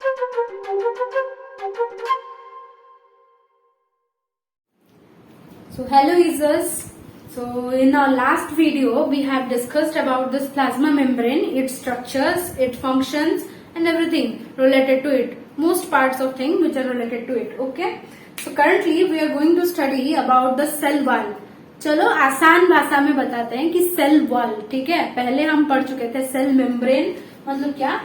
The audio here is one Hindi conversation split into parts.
So hello users. So in our last video we have discussed about this plasma membrane, its structures, its functions and everything related to it. Most parts of thing which are related to it. Okay. So currently we are going to study about the cell wall. चलो आसान भाषा में बताते हैं कि सेल वॉल, ठीक है। पहले हम पढ़ चुके थे सेल मेम्ब्रेन मतलब क्या,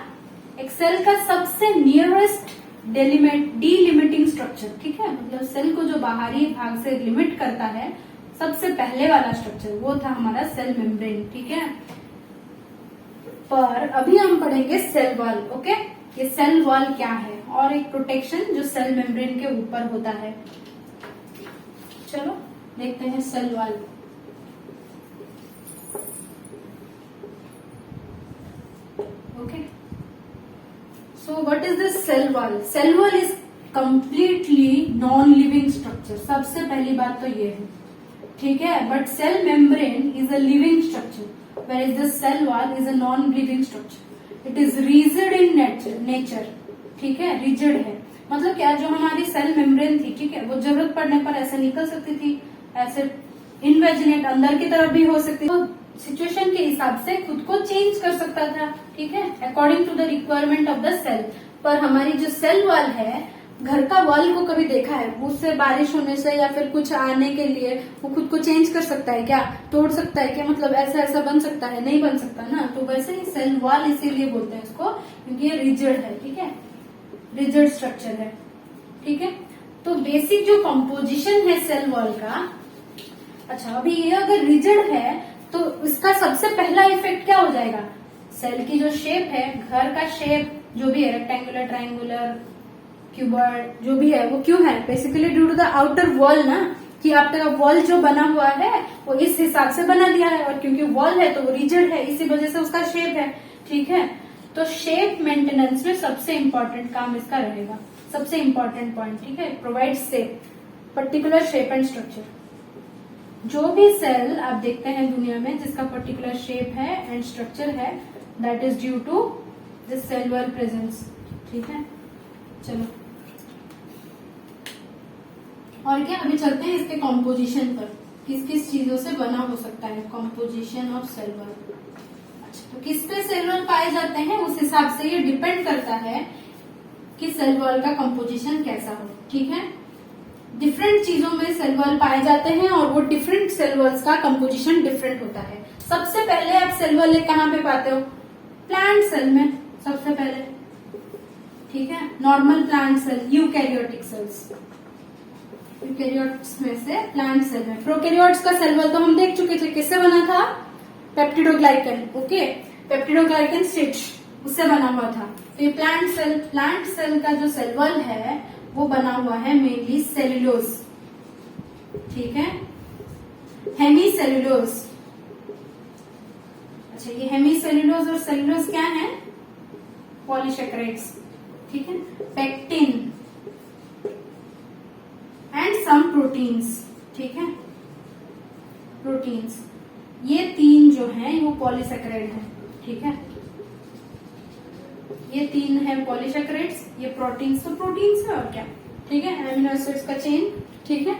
एक सेल का सबसे नियरेस्ट डिलिमिटिंग स्ट्रक्चर, ठीक है। मतलब सेल को जो बाहरी भाग से लिमिट करता है, सबसे पहले वाला स्ट्रक्चर वो था हमारा सेल मेम्ब्रेन, ठीक है। पर अभी हम पढ़ेंगे सेल वॉल। ओके, ये सेल वॉल क्या है और एक प्रोटेक्शन जो सेल मेम्ब्रेन के ऊपर होता है। चलो देखते हैं cell wall. Okay, so what is this cell wall? Cell wall is completely non living structure. सबसे पहली बात तो ये है, ठीक है। But cell membrane is a living structure, where is this cell wall is a non living structure. It is rigid in nature, ठीक है। रिजिड है मतलब क्या, जो हमारी सेल मेम्ब्रेन थी, ठीक है, वो जरूरत पड़ने पर ऐसे निकल सकती थी, ऐसे इनवेजिनेट अंदर की तरफ भी हो सकती थी, तो सिचुएशन के हिसाब से खुद को चेंज कर सकता था, ठीक है, according to the requirement of the cell. पर हमारी जो सेल वॉल है, घर का वॉल को कभी देखा है, उससे बारिश होने से या फिर कुछ आने के लिए वो खुद को चेंज कर सकता है क्या, तोड़ सकता है क्या, मतलब ऐसा ऐसा बन सकता है? नहीं बन सकता ना। तो वैसे ही सेल वॉल इसीलिए बोलते हैं इसको क्योंकि ये रिजिड है, ठीक है, रिजिड स्ट्रक्चर है, ठीक है। तो बेसिक जो कंपोजिशन है सेल वॉल का, अच्छा अभी ये अगर रिजिड है तो इसका सबसे पहला इफेक्ट क्या हो जाएगा? सेल की जो शेप है, घर का शेप जो भी है, रेक्टेंगुलर, ट्रायंगुलर, क्यूबॉइड जो भी है, वो क्यों है? Basically due to the outer wall ना, कि आफ्टर वॉल जो बना हुआ है वो इस हिसाब से बना दिया है, और क्योंकि वॉल है तो वो रिजिड है, इसी वजह से उसका शेप है, ठीक है। तो शेप मेंटेनेंस में सबसे इंपॉर्टेंट काम इसका रहेगा, सबसे इंपॉर्टेंट पॉइंट, ठीक है। Provide shape, particular shape and structure. जो भी सेल आप देखते हैं दुनिया में जिसका पर्टिकुलर शेप है एंड स्ट्रक्चर है, that is due to this cell wall presence, ठीक है। चलो और क्या, अभी चलते हैं इसके कॉम्पोजिशन पर, किस किस चीजों से बना हो सकता है कॉम्पोजिशन ऑफ सेल वॉल। अच्छा, तो किस पे सेल वॉल पाए जाते हैं उस हिसाब से ये डिपेंड करता है कि सेल वॉल का कॉम्पोजिशन कैसा हो, ठीक है। डिफरेंट चीजों में सेल वॉल पाए जाते हैं और वो डिफरेंट सेल वॉल्स का कंपोजिशन डिफरेंट होता है। सबसे पहले आप सेल वॉल कहाँ पे पाते हो? प्लांट सेल में सबसे पहले, ठीक है। Normal plant cell, eukaryotic cells, eukaryotes में से प्लांट सेल में। प्रोकैरियोट्स का सेल वॉल तो हम देख चुके थे, किससे बना था? पेप्टिडोग्लाइकन, ओके, पेप्टिडोग्लाइकन स्टिच उससे बना हुआ था। तो ये प्लांट सेल का जो सेल वॉल है वो बना हुआ है मेनली सेल्यूलोज, ठीक है, हेमी सेल्यूलोज। अच्छा, ये हेमी सेल्यूलोज और सेल्यूलोज क्या है? पॉलीसेकेराइड्स, ठीक है। पेक्टिन एंड सम प्रोटीन्स, ठीक है, प्रोटीन्स। ये तीन जो हैं वो पॉलीसेकेराइड है, ठीक है। ये तीन है पॉलीसेकेराइड्स, ये प्रोटीन्स, तो प्रोटीन्स है और क्या, ठीक है, एमिनो एसिड्स का चेन, ठीक है।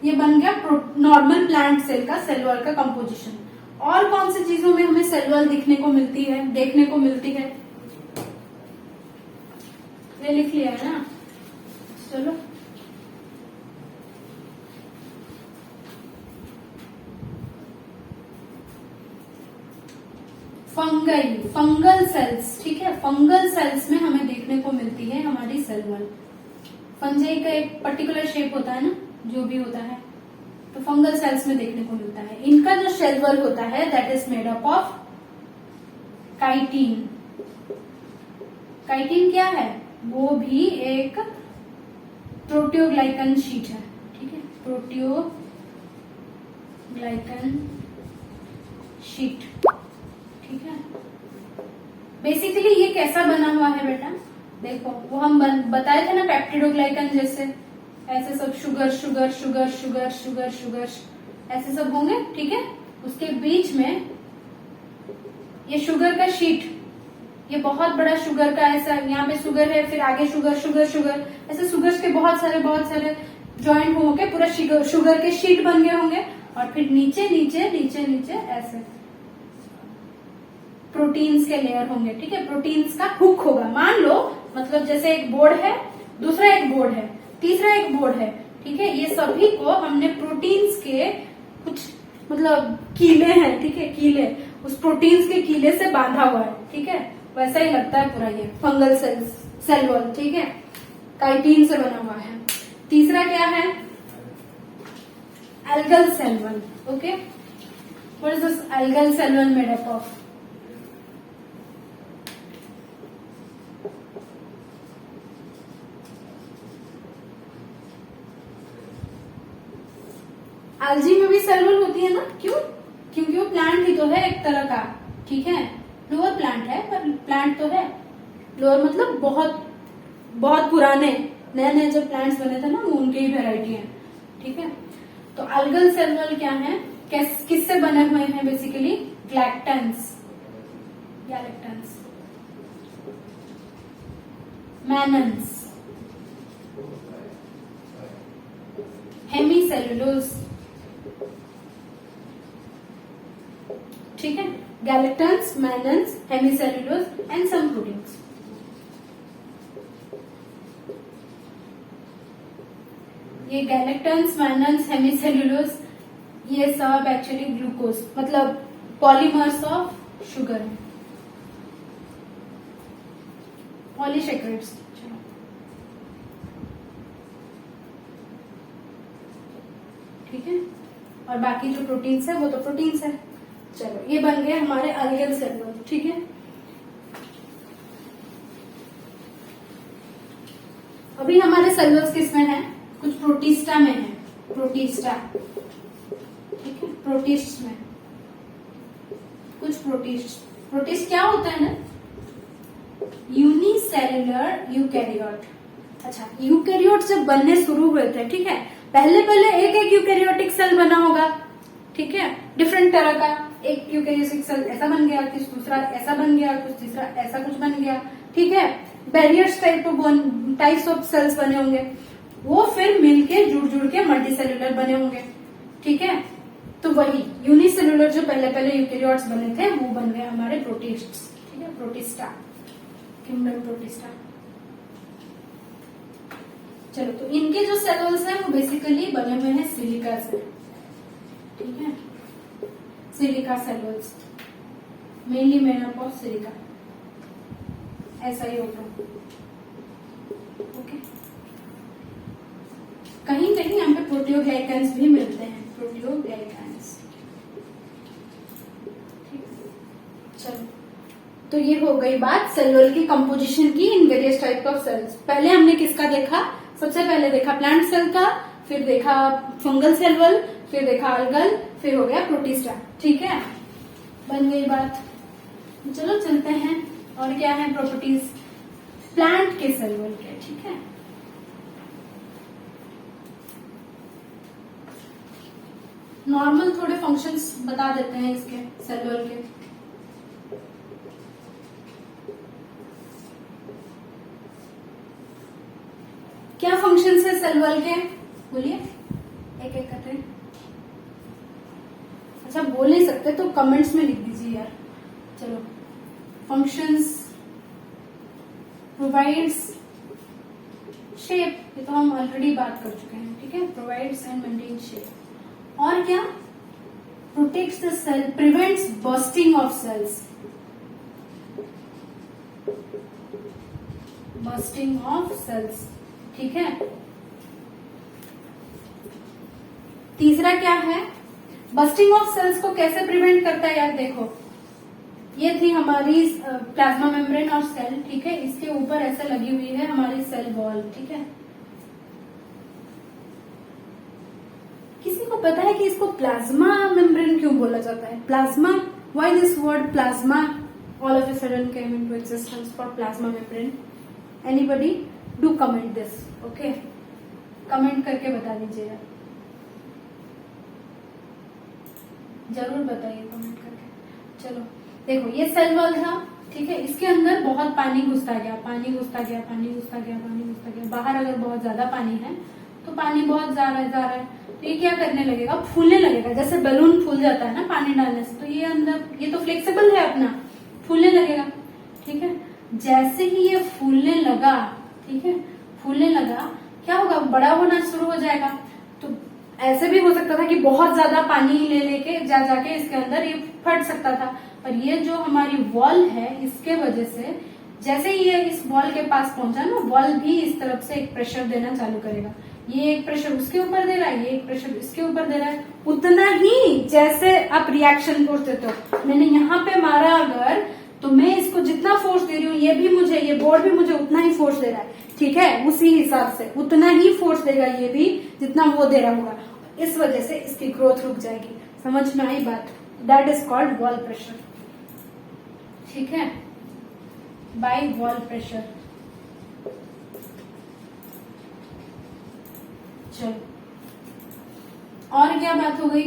ये बन गया नॉर्मल प्लांट सेल का सेल वॉल का कंपोजिशन। और कौन सी चीजों में हमें सेल वॉल देखने को मिलती है? ये लिख लिया है ना, चलो फंगल सेल्स, ठीक है। फंगल सेल्स में हमें देखने को मिलती है हमारी सेल वॉल। फंजाई का एक पर्टिकुलर शेप होता है ना, जो भी होता है, तो फंगल सेल्स में देखने को मिलता है। इनका जो सेल वॉल होता है that is made up of chitin. Chitin क्या है? वो भी एक प्रोटियोग्लाइकन शीट है, ठीक है, प्रोटियोग्लाइकन शीट, ठीक है। बेसिकली ये कैसा बना हुआ है बेटा? देखो, वो हम बताए थे ना पेप्टिडोग्लाइकन जैसे, ऐसे सब sugar sugar sugar sugar sugar sugar ऐसे सब होंगे, ठीक है। उसके बीच में ये शुगर का शीट, ये बहुत बड़ा शुगर का ऐसा, यहाँ पे शुगर है, फिर आगे शुगर शुगर शुगर, ऐसे शुगर के बहुत सारे ज्वाइंट होंगे, पूरा शुगर के शीट बन गए होंगे, और फिर नीचे नीचे नीचे नीचे ऐसे प्रोटीन्स के लेयर होंगे। ठीक है, प्रोटीन्स का हुक होगा। मान लो मतलब जैसे एक बोर्ड है, दूसरा एक बोर्ड है, तीसरा एक बोर्ड है। ठीक है, ये सभी को हमने प्रोटीन्स के कुछ मतलब कीले हैं, ठीक है, कीले, उस प्रोटीन्स के कीले से बांधा हुआ है। ठीक है, वैसा ही लगता है पूरा ये फंगल सेल वॉल। ठीक है, काइटिन से बना हुआ है। तीसरा क्या है? Algal cell wall. Okay, what is this algal cell wall made up of? Algae में भी सेल वॉल होती है ना, क्यों? क्योंकि वो प्लांट ही तो है एक तरह का। ठीक है, लोअर प्लांट है पर प्लांट तो है। लोअर मतलब बहुत बहुत पुराने, नए नए जो प्लांट्स बने थे ना, वो उनकी ही वेराइटी है। ठीक है, तो अल्गल सेल वॉल क्या है, किससे बने हुए हैं? Basically galactans, galactans, mannans, hemicellulose. ठीक है, galactans, mannans, hemicellulose and some proteins. ये गैलेक्टेंस, मैनन्स, हेमीसेल्युलोज, ये सब एक्चुअली ग्लूकोज मतलब पॉलीमर्स ऑफ शुगर है, पॉलीसेकेराइड्स। ठीक है, और बाकी जो प्रोटीन्स है वो तो प्रोटीन्स है। चलो, ये बन गए हमारे अल्गल सेल वॉल। ठीक है, अभी हमारे सेल वॉल्स किसमें है? कुछ प्रोटिस्टा में है, प्रोटिस्टा। ठीक है, प्रोटिस्ट में कुछ प्रोटिस्ट क्या होता है ना? Unicellular eukaryote. अच्छा, यूकैरियोट जब बनने शुरू हुए थे, ठीक है, पहले एक एक यूकैरियोटिक सेल बना होगा। ठीक है, डिफरेंट तरह का, एक यूकैरियोटिक सेल ऐसा बन गया, कुछ दूसरा ऐसा बन गया, कुछ तीसरा ऐसा कुछ बन गया। ठीक है, बैरियर्स टाइप्स ऑफ सेल्स बने होंगे, वो फिर मिलके जुड़ के मल्टीसेल्युलर बने होंगे। ठीक है, तो वही यूनिसेल्युलर जो पहले यूकैरियोट्स बने थे वो बन गए हमारे प्रोटिस्ट्स। ठीक है, प्रोटिस्टा, किंगडम प्रोटिस्टा। चलो, तो इनके जो सेल वॉल्स हैं वो बेसिकली बने हुए हैं सिलिका से। ठीक है, silica cell walls mainly made up of silica, ऐसा ही होगा। ओके, कहीं कहीं यहाँ पे प्रोटियोग्लाइकेंस भी मिलते हैं, प्रोटियोग्लाइकेंस। चलो, तो ये हो गई बात सेल वॉल की कंपोजिशन की इन वेरियस टाइप ऑफ सेल्स। पहले हमने किसका देखा? सबसे पहले देखा प्लांट सेल का, फिर देखा फंगल सेल वॉल, फिर देखा अल्गल, फिर हो गया प्रोटिस्टा। ठीक है, बन गई बात। चलो चलते हैं, और क्या है प्रॉपर्टीज प्लांट के सेल वॉल के। ठीक है, नॉर्मल थोड़े फंक्शंस बता देते हैं इसके सेल वॉल के। क्या फंक्शंस है सेल वॉल के? बोलिए, एक एक करते। अच्छा, बोल नहीं सकते तो कमेंट्स में लिख दीजिए यार। चलो, फंक्शंस, प्रोवाइड्स शेप, ये तो हम ऑलरेडी बात कर चुके हैं। ठीक है, प्रोवाइड्स एंड मेंटेन शेप। और क्या? Protects the cell, prevents bursting of cells, bursting of cells. ठीक है, तीसरा क्या है? बस्टिंग ऑफ सेल्स को कैसे प्रिवेंट करता है यार? देखो, ये थी हमारी प्लाज्मा मेम्ब्रेन और सेल। ठीक है, इसके ऊपर ऐसे लगी हुई है हमारी सेल वॉल। ठीक है, किसी को पता है कि इसको प्लाज्मा मेम्ब्रेन क्यों बोला जाता है? Plasma, why this word plasma all of a sudden came into existence for plasma membrane? Anybody do comment this. Okay, comment करके बता दीजिएगा, जरूर बताइए कमेंट करके। चलो देखो, ये सेल वॉल था, ठीक है, इसके अंदर बहुत पानी घुसता गया, पानी घुसता गया, पानी घुसता गया, पानी घुसता गया, बाहर अगर बहुत ज्यादा पानी है तो पानी बहुत जा रहा है, जा रहा है, तो ये क्या करने लगेगा, फूलने लगेगा, जैसे बैलून फूल जाता है ना पानी डालने से, तो ये अंदर, ये तो फ्लेक्सिबल है अपना, फूलने लगेगा। ठीक है, जैसे ही ये फूलने लगा, ठीक है, फूलने लगा, क्या होगा, बड़ा होना शुरू हो जाएगा। तो ऐसे भी हो सकता था कि बहुत ज्यादा पानी ले लेके जाके इसके अंदर ये फट सकता था, पर ये जो हमारी वॉल है, इसके वजह से जैसे ही ये इस वॉल के पास पहुंचा ना, वॉल भी इस तरफ से एक प्रेशर देना चालू करेगा। ये एक प्रेशर उसके ऊपर दे रहा है, ये एक प्रेशर इसके ऊपर दे रहा है, उतना ही जैसे आप रिएक्शन फोर्स देते हो। मैंने यहाँ पे मारा अगर, तो मैं इसको जितना फोर्स दे रही हूँ, ये भी मुझे, ये बोर्ड भी मुझे उतना ही फोर्स दे रहा है। ठीक है, उसी हिसाब से उतना ही फोर्स देगा ये भी जितना वो दे रहा होगा। इस वजह से इसकी ग्रोथ रुक जाएगी। समझ में आई बात? That is called wall pressure. ठीक है, बाय वॉल प्रेशर। चलो, और क्या बात हो गई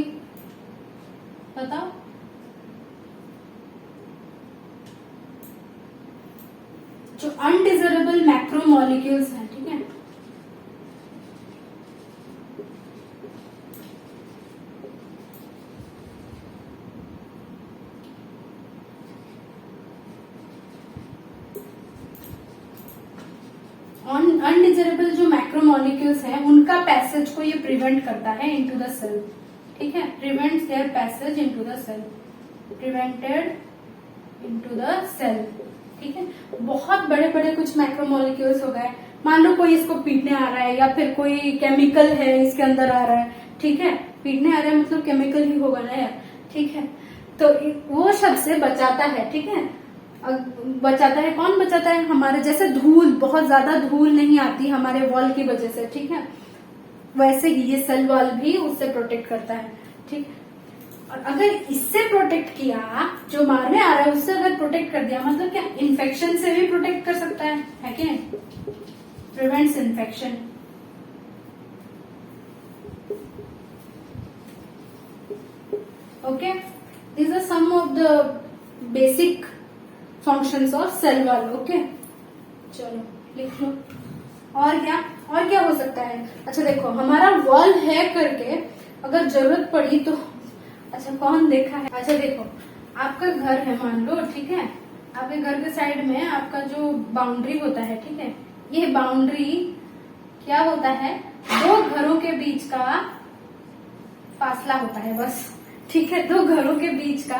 बताओ? जो अनडिजरेबल मैक्रोमोलिक्यूल्स हैं, ठीक है, अनडिजरेबल जो मैक्रोमोलिक्यूल्स हैं, उनका पैसेज को ये प्रिवेंट करता है इनटू द सेल। ठीक है, prevents their passage into the cell, prevented into the cell. ठीक है, बहुत बड़े बड़े कुछ मैक्रोमोलिक्यूल्स हो गए, मान लो कोई इसको पीटने आ रहा है, या फिर कोई केमिकल है इसके अंदर आ रहा है। ठीक है, पीटने आ रहा है मतलब केमिकल ही होगा ना यार। ठीक है, तो वो शब्द से बचाता है। ठीक है, बचाता है, कौन बचाता है? हमारे जैसे धूल, बहुत ज्यादा धूल नहीं आती हमारे वॉल की वजह से। ठीक है, वैसे ही ये सेल वॉल भी उससे प्रोटेक्ट करता है। ठीक, और अगर इससे प्रोटेक्ट किया, जो मारने आ रहा है उससे अगर प्रोटेक्ट कर दिया, मतलब क्या, इन्फेक्शन से भी प्रोटेक्ट कर सकता है कि नहीं? Prevents infection. Okay, these are some of the basic functions of cell wall. Okay, चलो लिख लो। और क्या हो सकता है? अच्छा देखो, हमारा वॉल है करके अगर जरूरत पड़ी तो, अच्छा कौन देखा है? अच्छा देखो, आपका घर है मान लो, ठीक है, आपके घर के साइड में आपका जो बाउंड्री होता है, ठीक है, ये बाउंड्री क्या होता है? दो घरों के बीच का फासला होता है बस। ठीक है, दो घरों के बीच का,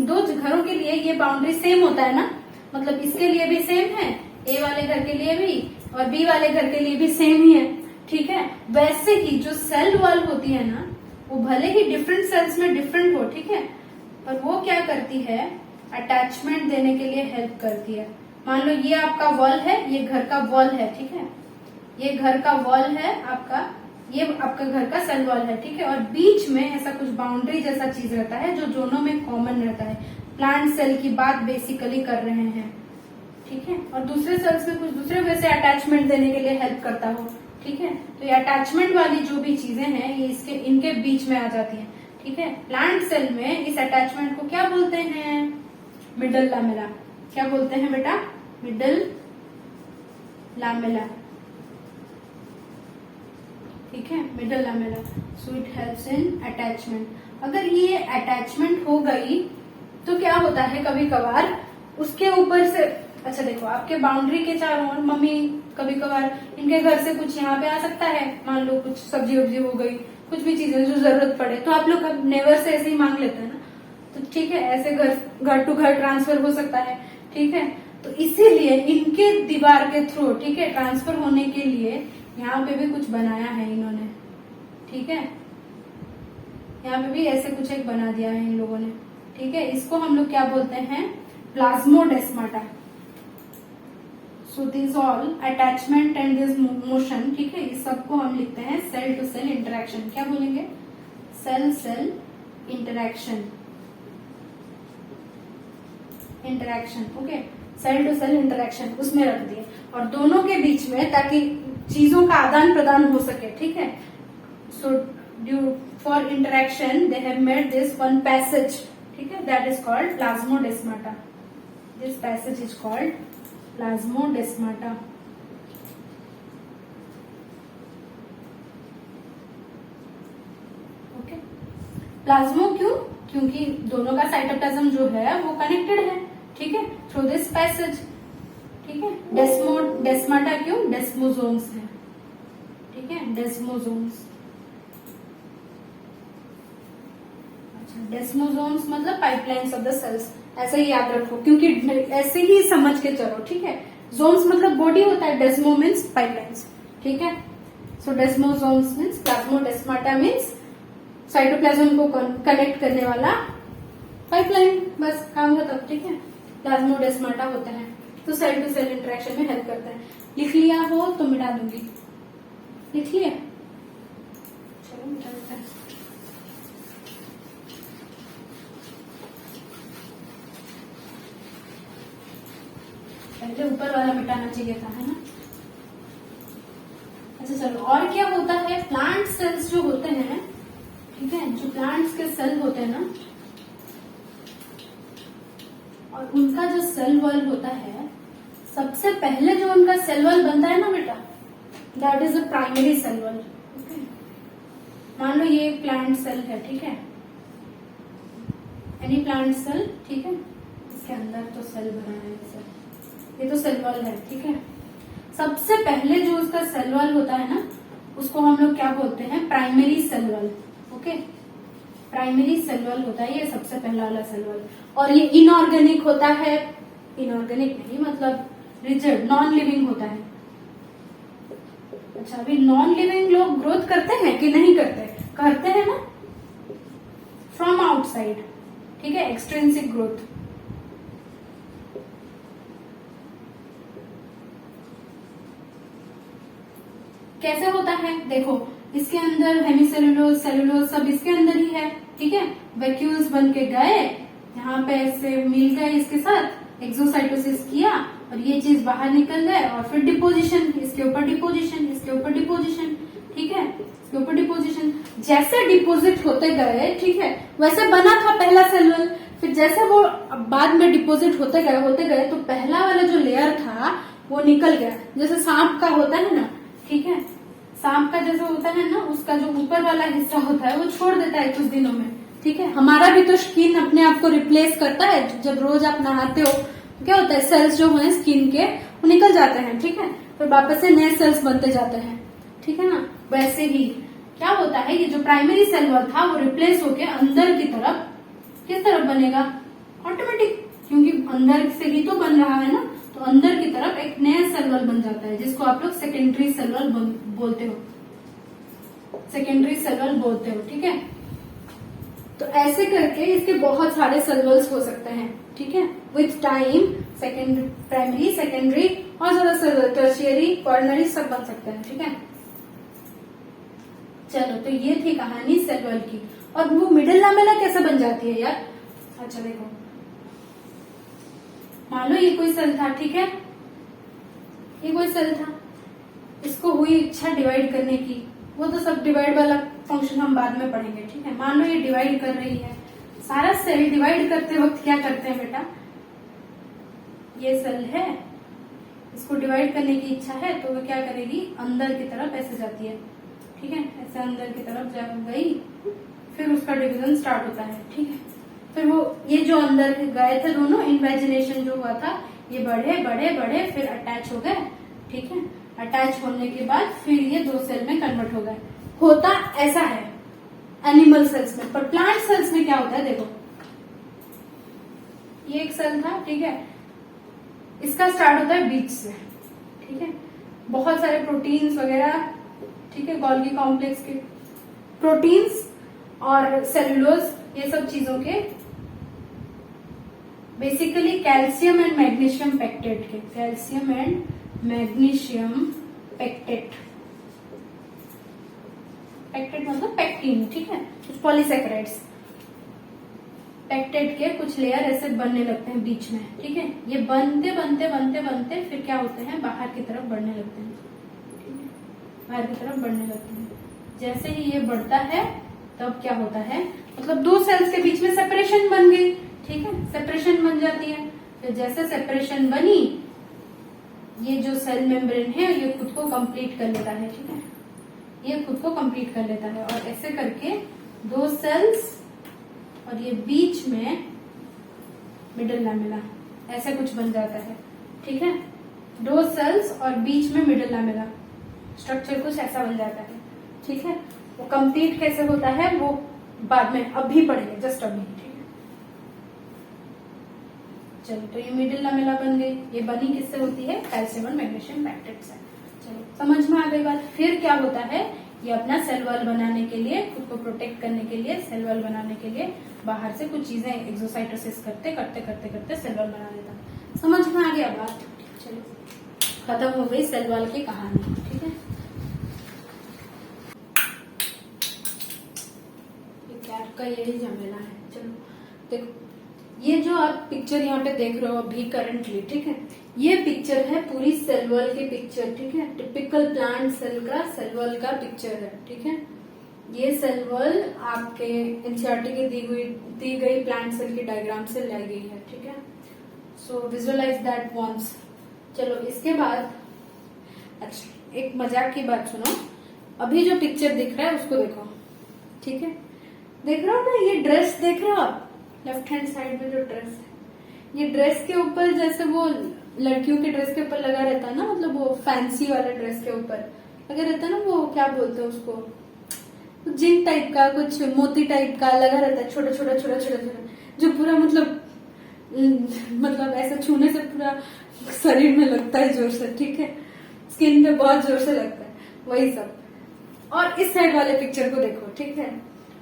दो घरों के लिए ये बाउंड्री सेम होता है ना, मतलब इसके लिए भी सेम है, ए वाले घर के लिए भी और बी वाले घर के लिए भी सेम ही है। ठीक है, वैसे ही जो सेल वॉल होती है ना, वो भले ही डिफरेंट सेल्स में डिफरेंट हो, ठीक है, पर वो क्या करती है? अटैचमेंट देने के लिए हेल्प करती है। मान लो ये आपका वॉल है, ये घर का वॉल है, ठीक है, ये घर का वॉल है आपका, ये आपका घर का सेल वॉल है, ठीक है, और बीच में ऐसा कुछ बाउंड्री जैसा चीज रहता है जो दोनों में कॉमन रहता है। प्लांट सेल की बात बेसिकली कर रहे हैं, ठीक है, और दूसरे सेल्स में कुछ दूसरे वैसे अटैचमेंट देने के लिए हेल्प करता हो। ठीक है, तो ये अटैचमेंट वाली जो भी चीजें हैं, ये इनके बीच में आ जाती हैं। ठीक है, प्लांट सेल में इस अटैचमेंट को क्या बोलते हैं? Middle lamella. क्या बोलते हैं बेटा? Middle lamella. ठीक है, middle lamella. So it helps in attachment. अगर ये अटैचमेंट हो गई तो क्या होता है, कभी कभार उसके ऊपर से, अच्छा देखो, आपके बाउंड्री के चारों ओर मम्मी कभी कभार इनके घर से कुछ यहाँ पे आ सकता है, मान लो कुछ सब्जी वब्जी हो गई, कुछ भी चीजें जो जरूरत पड़े, तो आप लोग नेवर से ऐसे ही मांग लेते हैं ना, तो ठीक है, ऐसे घर टू घर ट्रांसफर हो सकता है। ठीक है, तो इसीलिए इनके दीवार के थ्रू, ठीक है, ट्रांसफर होने के लिए यहाँ पे भी कुछ बनाया है इन्होंने। ठीक है, यहाँ पे भी ऐसे कुछ एक बना दिया है इन लोगों ने। ठीक है, इसको हम लोग क्या बोलते हैं? Plasmodesmata. So this all attachment and this motion, ठीक है, इस सबको हम लिखते हैं सेल टू सेल इंटरेक्शन। क्या बोलेंगे? Cell cell interaction. Okay, cell to cell interaction उसमें रख दिए, और दोनों के बीच में, ताकि चीजों का आदान प्रदान हो सके। ठीक है, so due for interaction they have made this one passage, ठीक है, that is called plasmodesmata. This passage is called plasmodesmata. Okay, plasmo क्यों? क्योंकि दोनों का साइटोप्लाज्म जो है वो कनेक्टेड है, ठीक है, थ्रू दिस पैसेज, ठीक है। डेस्माटा क्यों? डेस्मोसोम्स है, ठीक है, डेस्मोसोम्स। अच्छा, डेस्मोसोम्स मतलब पाइपलाइंस ऑफ द सेल्स, ऐसे ही याद रखो, क्योंकि ऐसे ही समझ के चलो, ठीक है। जोन्स मतलब बॉडी होता है, डेस्मो मीन्स पाइपलाइंस, ठीक है। So desmosomes means plasmodesmata means cytoplasm को कनेक्ट करने वाला पाइपलाइन, बस काम खत्म, ठीक है। प्लाज्मोडेस्माटा होता है तो सेल टू सेल इंटरेक्शन में हेल्प करता है। लिख लिया हो तो मिटा दूंगी, लिख लिया, चलो मिटा देते हैं। पहले ऊपर वाला मिटाना चाहिए था, है ना। अच्छा चलो, और क्या होता है? प्लांट सेल्स जो होते हैं, ठीक है, जो प्लांट्स के सेल होते हैं ना, और उनका जो सेल वॉल होता है, सबसे पहले जो उनका सेल वॉल बनता है ना बेटा, that is a primary cell wall. Okay, मान लो ये एक प्लांट सेल है, ठीक है, एनी प्लांट सेल, ठीक है, इसके अंदर तो सेल बना है, ये तो सेल वॉल है, ठीक है। सबसे पहले जो उसका सेल वॉल होता है ना, उसको हम लोग क्या बोलते हैं? Primary cell wall. Okay, primary cell wall होता है ये सबसे पहला वाला सेल वॉल, और ये इनऑर्गेनिक होता है, इनऑर्गेनिक नहीं मतलब रिजिड, नॉन लिविंग होता है। अच्छा, अभी नॉन लिविंग लोग ग्रोथ करते हैं कि नहीं करते? करते हैं ना, फ्रॉम आउटसाइड, ठीक है, एक्सट्रिंसिक ग्रोथ। कैसे होता है? देखो, इसके अंदर हेमीसेलुलोज, सेलुलोज सब इसके अंदर ही है, ठीक है। वैक्यूल्स बन के गए, यहाँ पे ऐसे मिल गए इसके साथ, एक्सोसाइटोसिस किया, और ये चीज बाहर निकल गए, और फिर डिपोजिशन, इसके ऊपर डिपोजिशन, इसके ऊपर डिपोजिशन, ठीक है, इसके ऊपर डिपोजिशन। जैसे डिपोजिट होते गए, ठीक है, वैसे बना था पहला सेल वॉल, फिर जैसे वो बाद में डिपोजिट होते गए तो पहला वाला जो लेयर था वो निकल गया। जैसे सांप का होता है ना, ठीक है, सांप का जैसे होता है ना, उसका जो ऊपर वाला हिस्सा होता है वो छोड़ देता है कुछ दिनों में, ठीक है। हमारा भी तो स्किन अपने आप को रिप्लेस करता है, जब रोज आप नहाते हो क्या होता है? सेल्स जो है स्किन के वो निकल जाते हैं, ठीक है, फिर वापस से नए सेल्स बनते जाते हैं, ठीक है ना। वैसे ही क्या होता है, ये जो प्राइमरी सेल वॉल था वो रिप्लेस होके अंदर की तरफ किस तरफ बनेगा? ऑटोमेटिक, क्योंकि अंदर से ही तो बन रहा है ना, तो अंदर की तरफ एक नया सेल वॉल बन जाता है, जिसको आप लोग सेकेंडरी सेल वॉल बोलते हो, सेकेंडरी सेल वॉल बोलते हो, ठीक है। तो ऐसे करके इसके बहुत सारे सेल वॉल्स हो सकते हैं, ठीक है। विथ टाइम प्राइमरी, सेकेंडरी और ज्यादा सेल वॉल, टर्शियरी, कॉर्नरी सब बन सकते हैं, ठीक है। चलो, तो ये थी कहानी सेल वॉल की। और वो मिडिल लामेला कैसे बन जाती है यार? अच्छा देखो, मान लो ये कोई सेल था, ठीक है, ये कोई सेल था, इसको हुई इच्छा डिवाइड करने की, वो तो सब डिवाइड वाला फंक्शन हम बाद में पढ़ेंगे, ठीक है। मान लो ये डिवाइड कर रही है, सारा सेल डिवाइड करते वक्त क्या करते हैं बेटा? ये सेल है, इसको डिवाइड करने की इच्छा है तो वो क्या करेगी? अंदर की तरफ ऐसे जाती है, ठीक है, ऐसे अंदर की तरफ जा गई, फिर उसका डिवीजन स्टार्ट होता है, ठीक है। फिर वो ये जो अंदर गए थे दोनों, इन्वेजिनेशन जो हुआ था, ये बढ़े बढ़े बढ़े फिर अटैच हो गए, ठीक है। अटैच होने के बाद फिर ये दो सेल में कन्वर्ट हो गए। होता ऐसा है एनिमल सेल्स में, पर प्लांट सेल्स में क्या होता है? देखो, ये एक सेल था, ठीक है, इसका स्टार्ट होता है बीच से, ठीक है, बहुत सारे प्रोटीन्स वगैरह, ठीक है, गोल्गी कॉम्प्लेक्स के प्रोटीन्स और सेलुलोज, ये सब चीजों के, basically calcium and magnesium pectate के, calcium and magnesium pectate, pectate मतलब पेक्टिन, ठीक है, कुछ पॉलीसेकेराइड्स, पेक्टेट के कुछ लेयर ऐसे बनने लगते हैं बीच में, ठीक है। ये बनते बनते बनते बनते फिर क्या होते हैं? बाहर की तरफ बढ़ने लगते हैं, ठीक है, बाहर की तरफ बढ़ने लगते हैं। जैसे ही ये बढ़ता है तब क्या होता है? मतलब दो सेल्स के बीच में सेपरेशन बन गई, ठीक है, सेपरेशन बन जाती है। फिर जैसे सेपरेशन बनी, ये जो सेल मेम्ब्रेन है ये खुद को कंप्लीट कर लेता है, ठीक है, ये खुद को कंप्लीट कर लेता है। और ऐसे करके 2 सेल्स और ये बीच में मिडिल लैमेला ऐसे कुछ बन जाता है, ठीक है। 2 सेल्स और बीच में मिडिल लैमेला स्ट्रक्चर कुछ ऐसा बन जाता है, ठीक है। वो कंप्लीट कैसे होता है वो बाद में अभी पढ़ेंगे, जस्ट अभी, ठीक है। चलो, तो ये मिडिल लैमेला बन गई। ये बनी किससे होती है? कैल्शियम और मैग्नीशियम पैक्टेट से। चलो, समझ में आ गई बात। फिर क्या होता है, ये अपना सेल वॉल बनाने के लिए, खुद को प्रोटेक्ट करने के लिए, सेल वॉल बनाने के लिए बाहर से कुछ चीजें एक्सोसाइटोसिस करते करते करते करते सेल वॉल बना लेता है। समझ में आ गया बात? चलो, खत्म हो गई सेल वॉल की कहानी, ठीक है। कैट का यही झमेला है। चलो देखो, ये जो आप पिक्चर यहाँ पे देख रहे हो अभी करंटली, ठीक है, ये पिक्चर है पूरी सेल वॉल की पिक्चर, ठीक है। टिपिकल प्लांट सेल का सेल वॉल का पिक्चर है, ठीक है। ये सेल वॉल आपके एनसीईआरटी की दी गई प्लांट सेल की डायग्राम से लाई गई है, ठीक है। सो विजुअलाइज दैट वंस। चलो, इसके बाद अच्छा एक मजाक की बात सुनो। अभी जो पिक्चर दिख रहा है उसको देखो, ठीक है। देख रहे हो ना, ये ड्रेस देख रहे हो आप, लेफ्ट हैंड साइड में जो ड्रेस है, ये ड्रेस के ऊपर जैसे वो लड़कियों के ड्रेस के ऊपर लगा रहता है ना, मतलब वो फैंसी वाले ड्रेस के ऊपर लगा रहता है ना, वो क्या बोलते हैं उसको, जिंक टाइप का, कुछ मोती टाइप का लगा रहता है, छोटा छोटा छोटा छोटा छोटा, जो पूरा मतलब ऐसा छूने से पूरा शरीर में लगता है जोर से, ठीक है, स्किन पे बहुत जोर से लगता है, वही सब। और इस साइड वाले पिक्चर को देखो, ठीक है,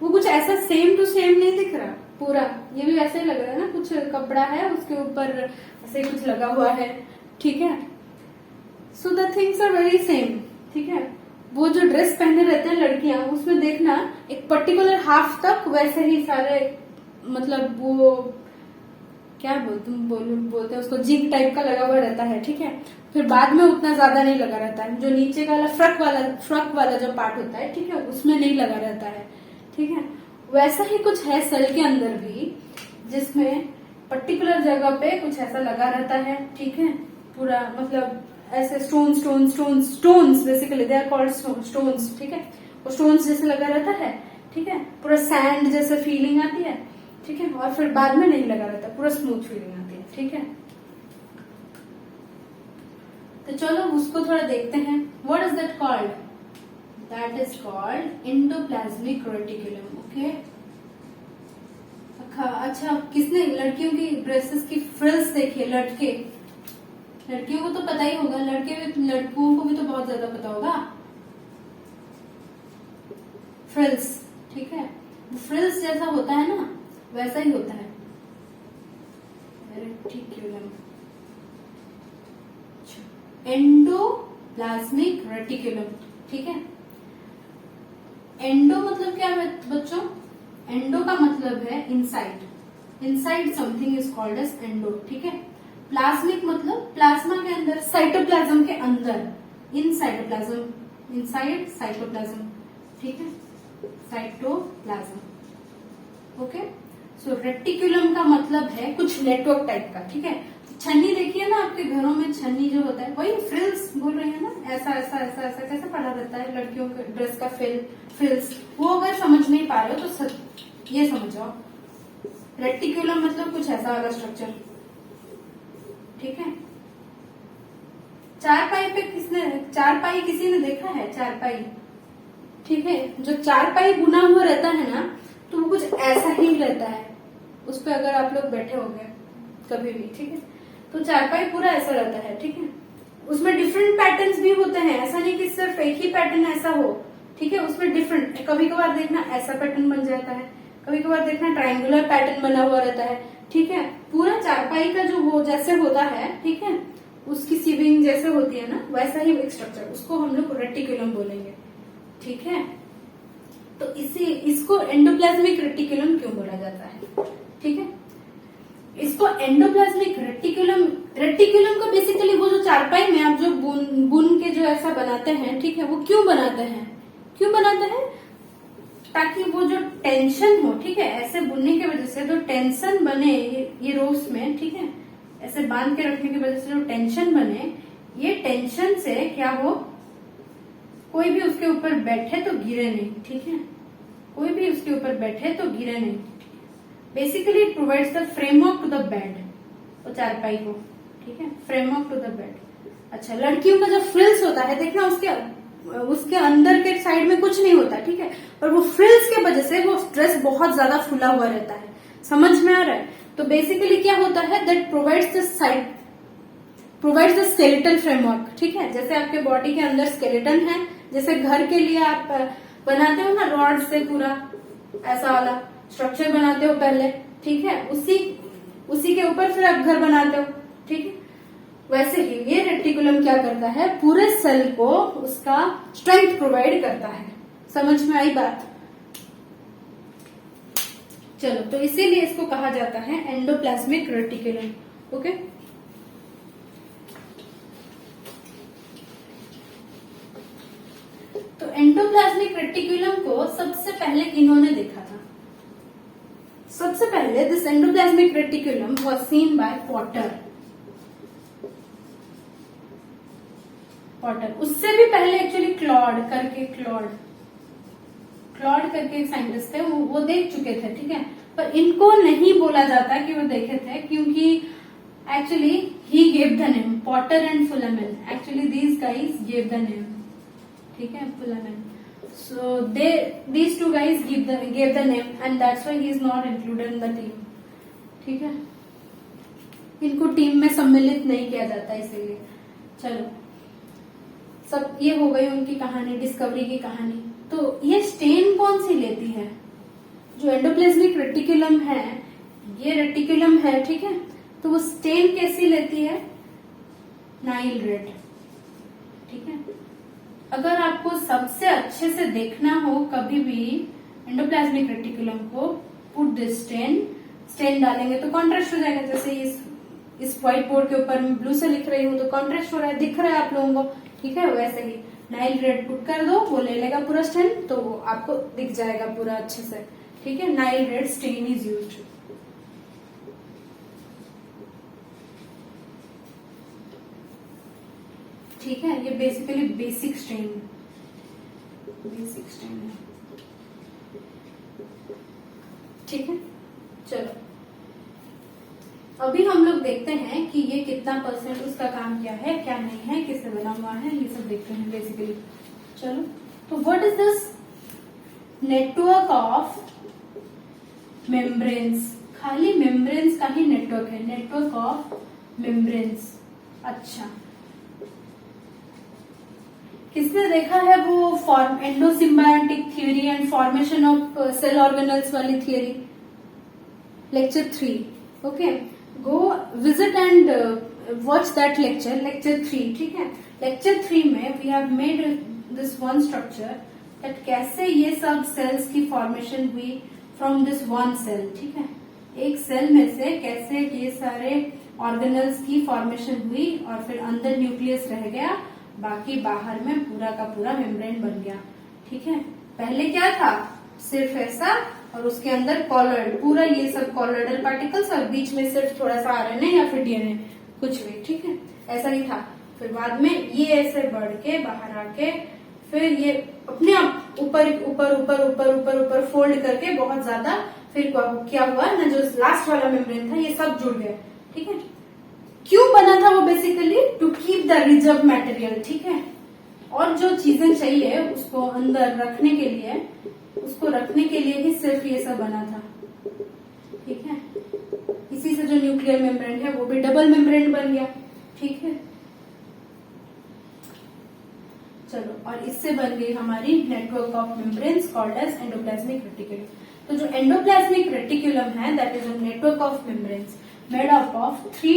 वो कुछ ऐसा सेम टू सेम नहीं दिख रहा पूरा, ये भी वैसे ही लग रहा है ना, कुछ कपड़ा है उसके ऊपर ऐसे कुछ लगा हुआ है, ठीक है। So the things are very same, ठीक है। वो जो ड्रेस पहने रहते हैं लड़कियां, उसमें देखना एक पर्टिकुलर हाफ तक वैसे ही सारे, मतलब वो क्या बोलते हैं उसको, जिंक टाइप का लगा हुआ रहता है, ठीक है। फिर बाद में उतना ज्यादा नहीं लगा रहता है, जो नीचे वाला फ्रक वाला जो पार्ट होता है, ठीक है, उसमें नहीं लगा रहता है, ठीक है। वैसा ही कुछ है सेल के अंदर भी, जिसमें पर्टिकुलर जगह पे कुछ ऐसा लगा रहता है, ठीक है, पूरा मतलब ऐसे stones basically, they are called stones, ठीक है। वो स्टोन्स जैसे लगा रहता है, ठीक है, पूरा सैंड जैसे फीलिंग आती है, ठीक है। और फिर बाद में नहीं लगा रहता, पूरा स्मूथ फीलिंग आती है, ठीक है। तो चलो उसको थोड़ा देखते हैं। What is that called? That is called endoplasmic reticulum, okay. अच्छा, किसने लड़कियों की ड्रेसेस की फ्रिल्स देखी है? लड़कियों को तो पता ही होगा, लड़कों को भी तो बहुत ज्यादा पता होगा। फ्रिल्स, ठीक है, फ्रिल्स जैसा होता है ना, वैसा ही होता है रेटिकुलम। एंडोप्लाज्मिक रेटिकुलम, ठीक है। एंडो मतलब क्या है बच्चों? एंडो का मतलब है inside something is called as endo, ठीक है। प्लाज्मिक मतलब प्लाज्मा के अंदर, साइटोप्लाज्म के अंदर, इनसाइड साइटोप्लाज्म, ठीक है, साइटोप्लाज्म, ओके। सो रेटिकुलम का मतलब है कुछ नेटवर्क टाइप का, ठीक है। छन्नी देखिए ना आपके घरों में, छन्नी जो होता है वही फ्रिल्स बोल रहे हैं ना, ऐसा ऐसा ऐसा ऐसा कैसे पड़ा रहता है लड़कियों के ड्रेस का फ्रिल्स। वो अगर समझ नहीं पा रहे हो तो ये समझ जाओ, रेटिकुलम मतलब कुछ ऐसा वाला स्ट्रक्चर, ठीक है। चारपाई किसी ने देखा है? चारपाई, ठीक है, जो चारपाई बुना हुआ रहता है ना, तो वो कुछ ऐसा ही रहता है। उस पर अगर आप लोग बैठे होंगे कभी भी, ठीक है, तो चारपाई पूरा ऐसा रहता है, ठीक है। उसमें डिफरेंट पैटर्न्स भी होते हैं, ऐसा नहीं कि सिर्फ एक ही पैटर्न ऐसा हो, ठीक है। उसमें डिफरेंट, कभी कभार देखना ऐसा पैटर्न बन जाता है, कभी कभार देखना ट्रायंगुलर पैटर्न बना हुआ रहता है, ठीक है। पूरा चारपाई का जो वो जैसे होता है, ठीक है, उसकी सीविंग जैसे होती है ना, वैसा ही एक स्ट्रक्चर, उसको हम लोग रेटिकुलम बोलेंगे, ठीक है। तो इसको एंडोप्लाज्मिक रेटिकुलम क्यों बोला जाता है, ठीक है। इसको एंडोप्लाज्मिक रेटिकुलम को बेसिकली वो जो चारपाई में आप जो बुन के जो ऐसा बनाते हैं, ठीक है, वो क्यों बनाते हैं? ताकि वो जो टेंशन हो, ठीक है, ऐसे बुनने की वजह से जो टेंशन बने ये रोव्स में, ठीक है, ऐसे बांध के रखने की वजह से जो टेंशन बने, ये टेंशन से क्या हो, कोई भी उसके ऊपर बैठे तो गिरे नहीं, ठीक है, कोई भी उसके ऊपर बैठे तो गिरे नहीं। Basically it provides the framework to the bed, वो चारपाई को, ठीक है, फ्रेमवर्क टू द बेड। अच्छा, लड़कियों का जो फ्रिल्स होता है देखना, उसके अंदर के साइड में कुछ नहीं होता, ठीक है, पर वो फ्रिल्स के वजह से वो ड्रेस बहुत ज्यादा फुला हुआ रहता है। समझ में आ रहा है? तो बेसिकली क्या होता है, that provides the skeletal framework, ठीक है। जैसे आपके बॉडी के अंदर स्केलेटन है, जैसे घर के लिए आप बनाते हो ना रॉड से, पूरा ऐसा वाला स्ट्रक्चर बनाते हो पहले, ठीक है, उसी के ऊपर फिर आप घर बनाते हो, ठीक है। वैसे ही ये रेटिकुलम क्या करता है, पूरे सेल को उसका स्ट्रेंथ प्रोवाइड करता है। समझ में आई बात? चलो, तो इसीलिए इसको कहा जाता है एंडोप्लाज्मिक रेटिकुलम। ओके, तो एंडोप्लाज्मिक रेटिकुलम को सबसे पहले किन्होंने देखा था? सबसे पहले this endoplasmic reticulum was seen by Porter. उससे भी पहले एक्चुअली क्लॉड करके एक साइंटिस्ट थे, वो देख चुके थे, ठीक है, पर इनको नहीं बोला जाता कि वो देखे थे, क्योंकि actually he gave the name, Potter and Fulaman, actually these guys gave the name, ठीक है, फुलामेन। So these two guys gave the name and that's why he is not included in the team, ठीक है, इनको टीम में सम्मिलित नहीं किया जाता इसीलिए। चलो, सब ये हो गई उनकी कहानी, डिस्कवरी की कहानी। तो ये स्टेन कौन सी लेती है? जो एंडोप्लाज्मिक रेटिकुलम है, ये रेटिकुलम है, ठीक है, तो वो स्टेन कैसी लेती है? नाइल रेड, ठीक है। अगर आपको सबसे अच्छे से देखना हो कभी भी एंडोप्लाज्मिक रेटिकुलम को, पुट दिस स्टेन डालेंगे तो कॉन्ट्रास्ट हो जाएगा। जैसे इस व्हाइट बोर्ड के ऊपर मैं ब्लू से लिख रही हूँ तो कॉन्ट्रास्ट हो रहा है, दिख रहा है आप लोगों को, ठीक है। वैसे ही नाइल रेड पुट कर दो, वो ले लेगा पूरा स्टेन, तो आपको दिख जाएगा पूरा अच्छे से, ठीक है। Nile red stain is used. ठीक है, ये बेसिकली बेसिक स्टेन है, ठीक है। चलो, अभी हम लोग देखते हैं कि ये कितना परसेंट उसका काम क्या है, क्या नहीं है, किससे बना हुआ है, ये सब देखते हैं बेसिकली। चलो, तो what is this network of membranes? खाली मेम्ब्रेन्स का ही नेटवर्क है, नेटवर्क ऑफ मेम्ब्रेन्स। अच्छा, किसने देखा है वो endosymbiotic theory and formation of cell organelles वाली theory? Lecture 3, okay, go visit and watch that lecture 3, ठीक है। लेक्चर 3 में we have made this one structure, that कैसे ये सब सेल्स की फॉर्मेशन हुई फ्रॉम दिस वन सेल, ठीक है। एक सेल में से कैसे ये सारे ऑर्गेनल्स की फॉर्मेशन हुई और फिर अंदर न्यूक्लियस रह गया, बाकी बाहर में पूरा का पूरा मेम्ब्रेन बन गया, ठीक है। पहले क्या था, सिर्फ ऐसा, और उसके अंदर कॉलॉइड, पूरा ये सब कॉलॉइडल पार्टिकल्स, और बीच में सिर्फ थोड़ा सा आरएनए या फिर डीएनए, कुछ भी, ठीक है, ऐसा ही था। फिर बाद में ये ऐसे बढ़ के बाहर आके फिर ये अपने आप ऊपर ऊपर ऊपर ऊपर ऊपर ऊपर फोल्ड करके बहुत ज्यादा, फिर क्या हुआ ना, जो लास्ट वाला मेम्ब्रेन था ये सब जुड़ गए, ठीक है। क्यों बना था वो? Basically to keep the reserve material, ठीक है। और जो चीजें चाहिए उसको अंदर रखने के लिए, उसको रखने के लिए ही सिर्फ ये सब बना था, ठीक है। इसी से जो न्यूक्लियर मेम्ब्रेन है वो भी डबल मेम्ब्रेन बन गया, ठीक है। चलो, और इससे बन गई हमारी network of membranes called as endoplasmic reticulum. तो जो एंडोप्लाज्मिक रेटिकुलम है, that is a network of membranes made up of three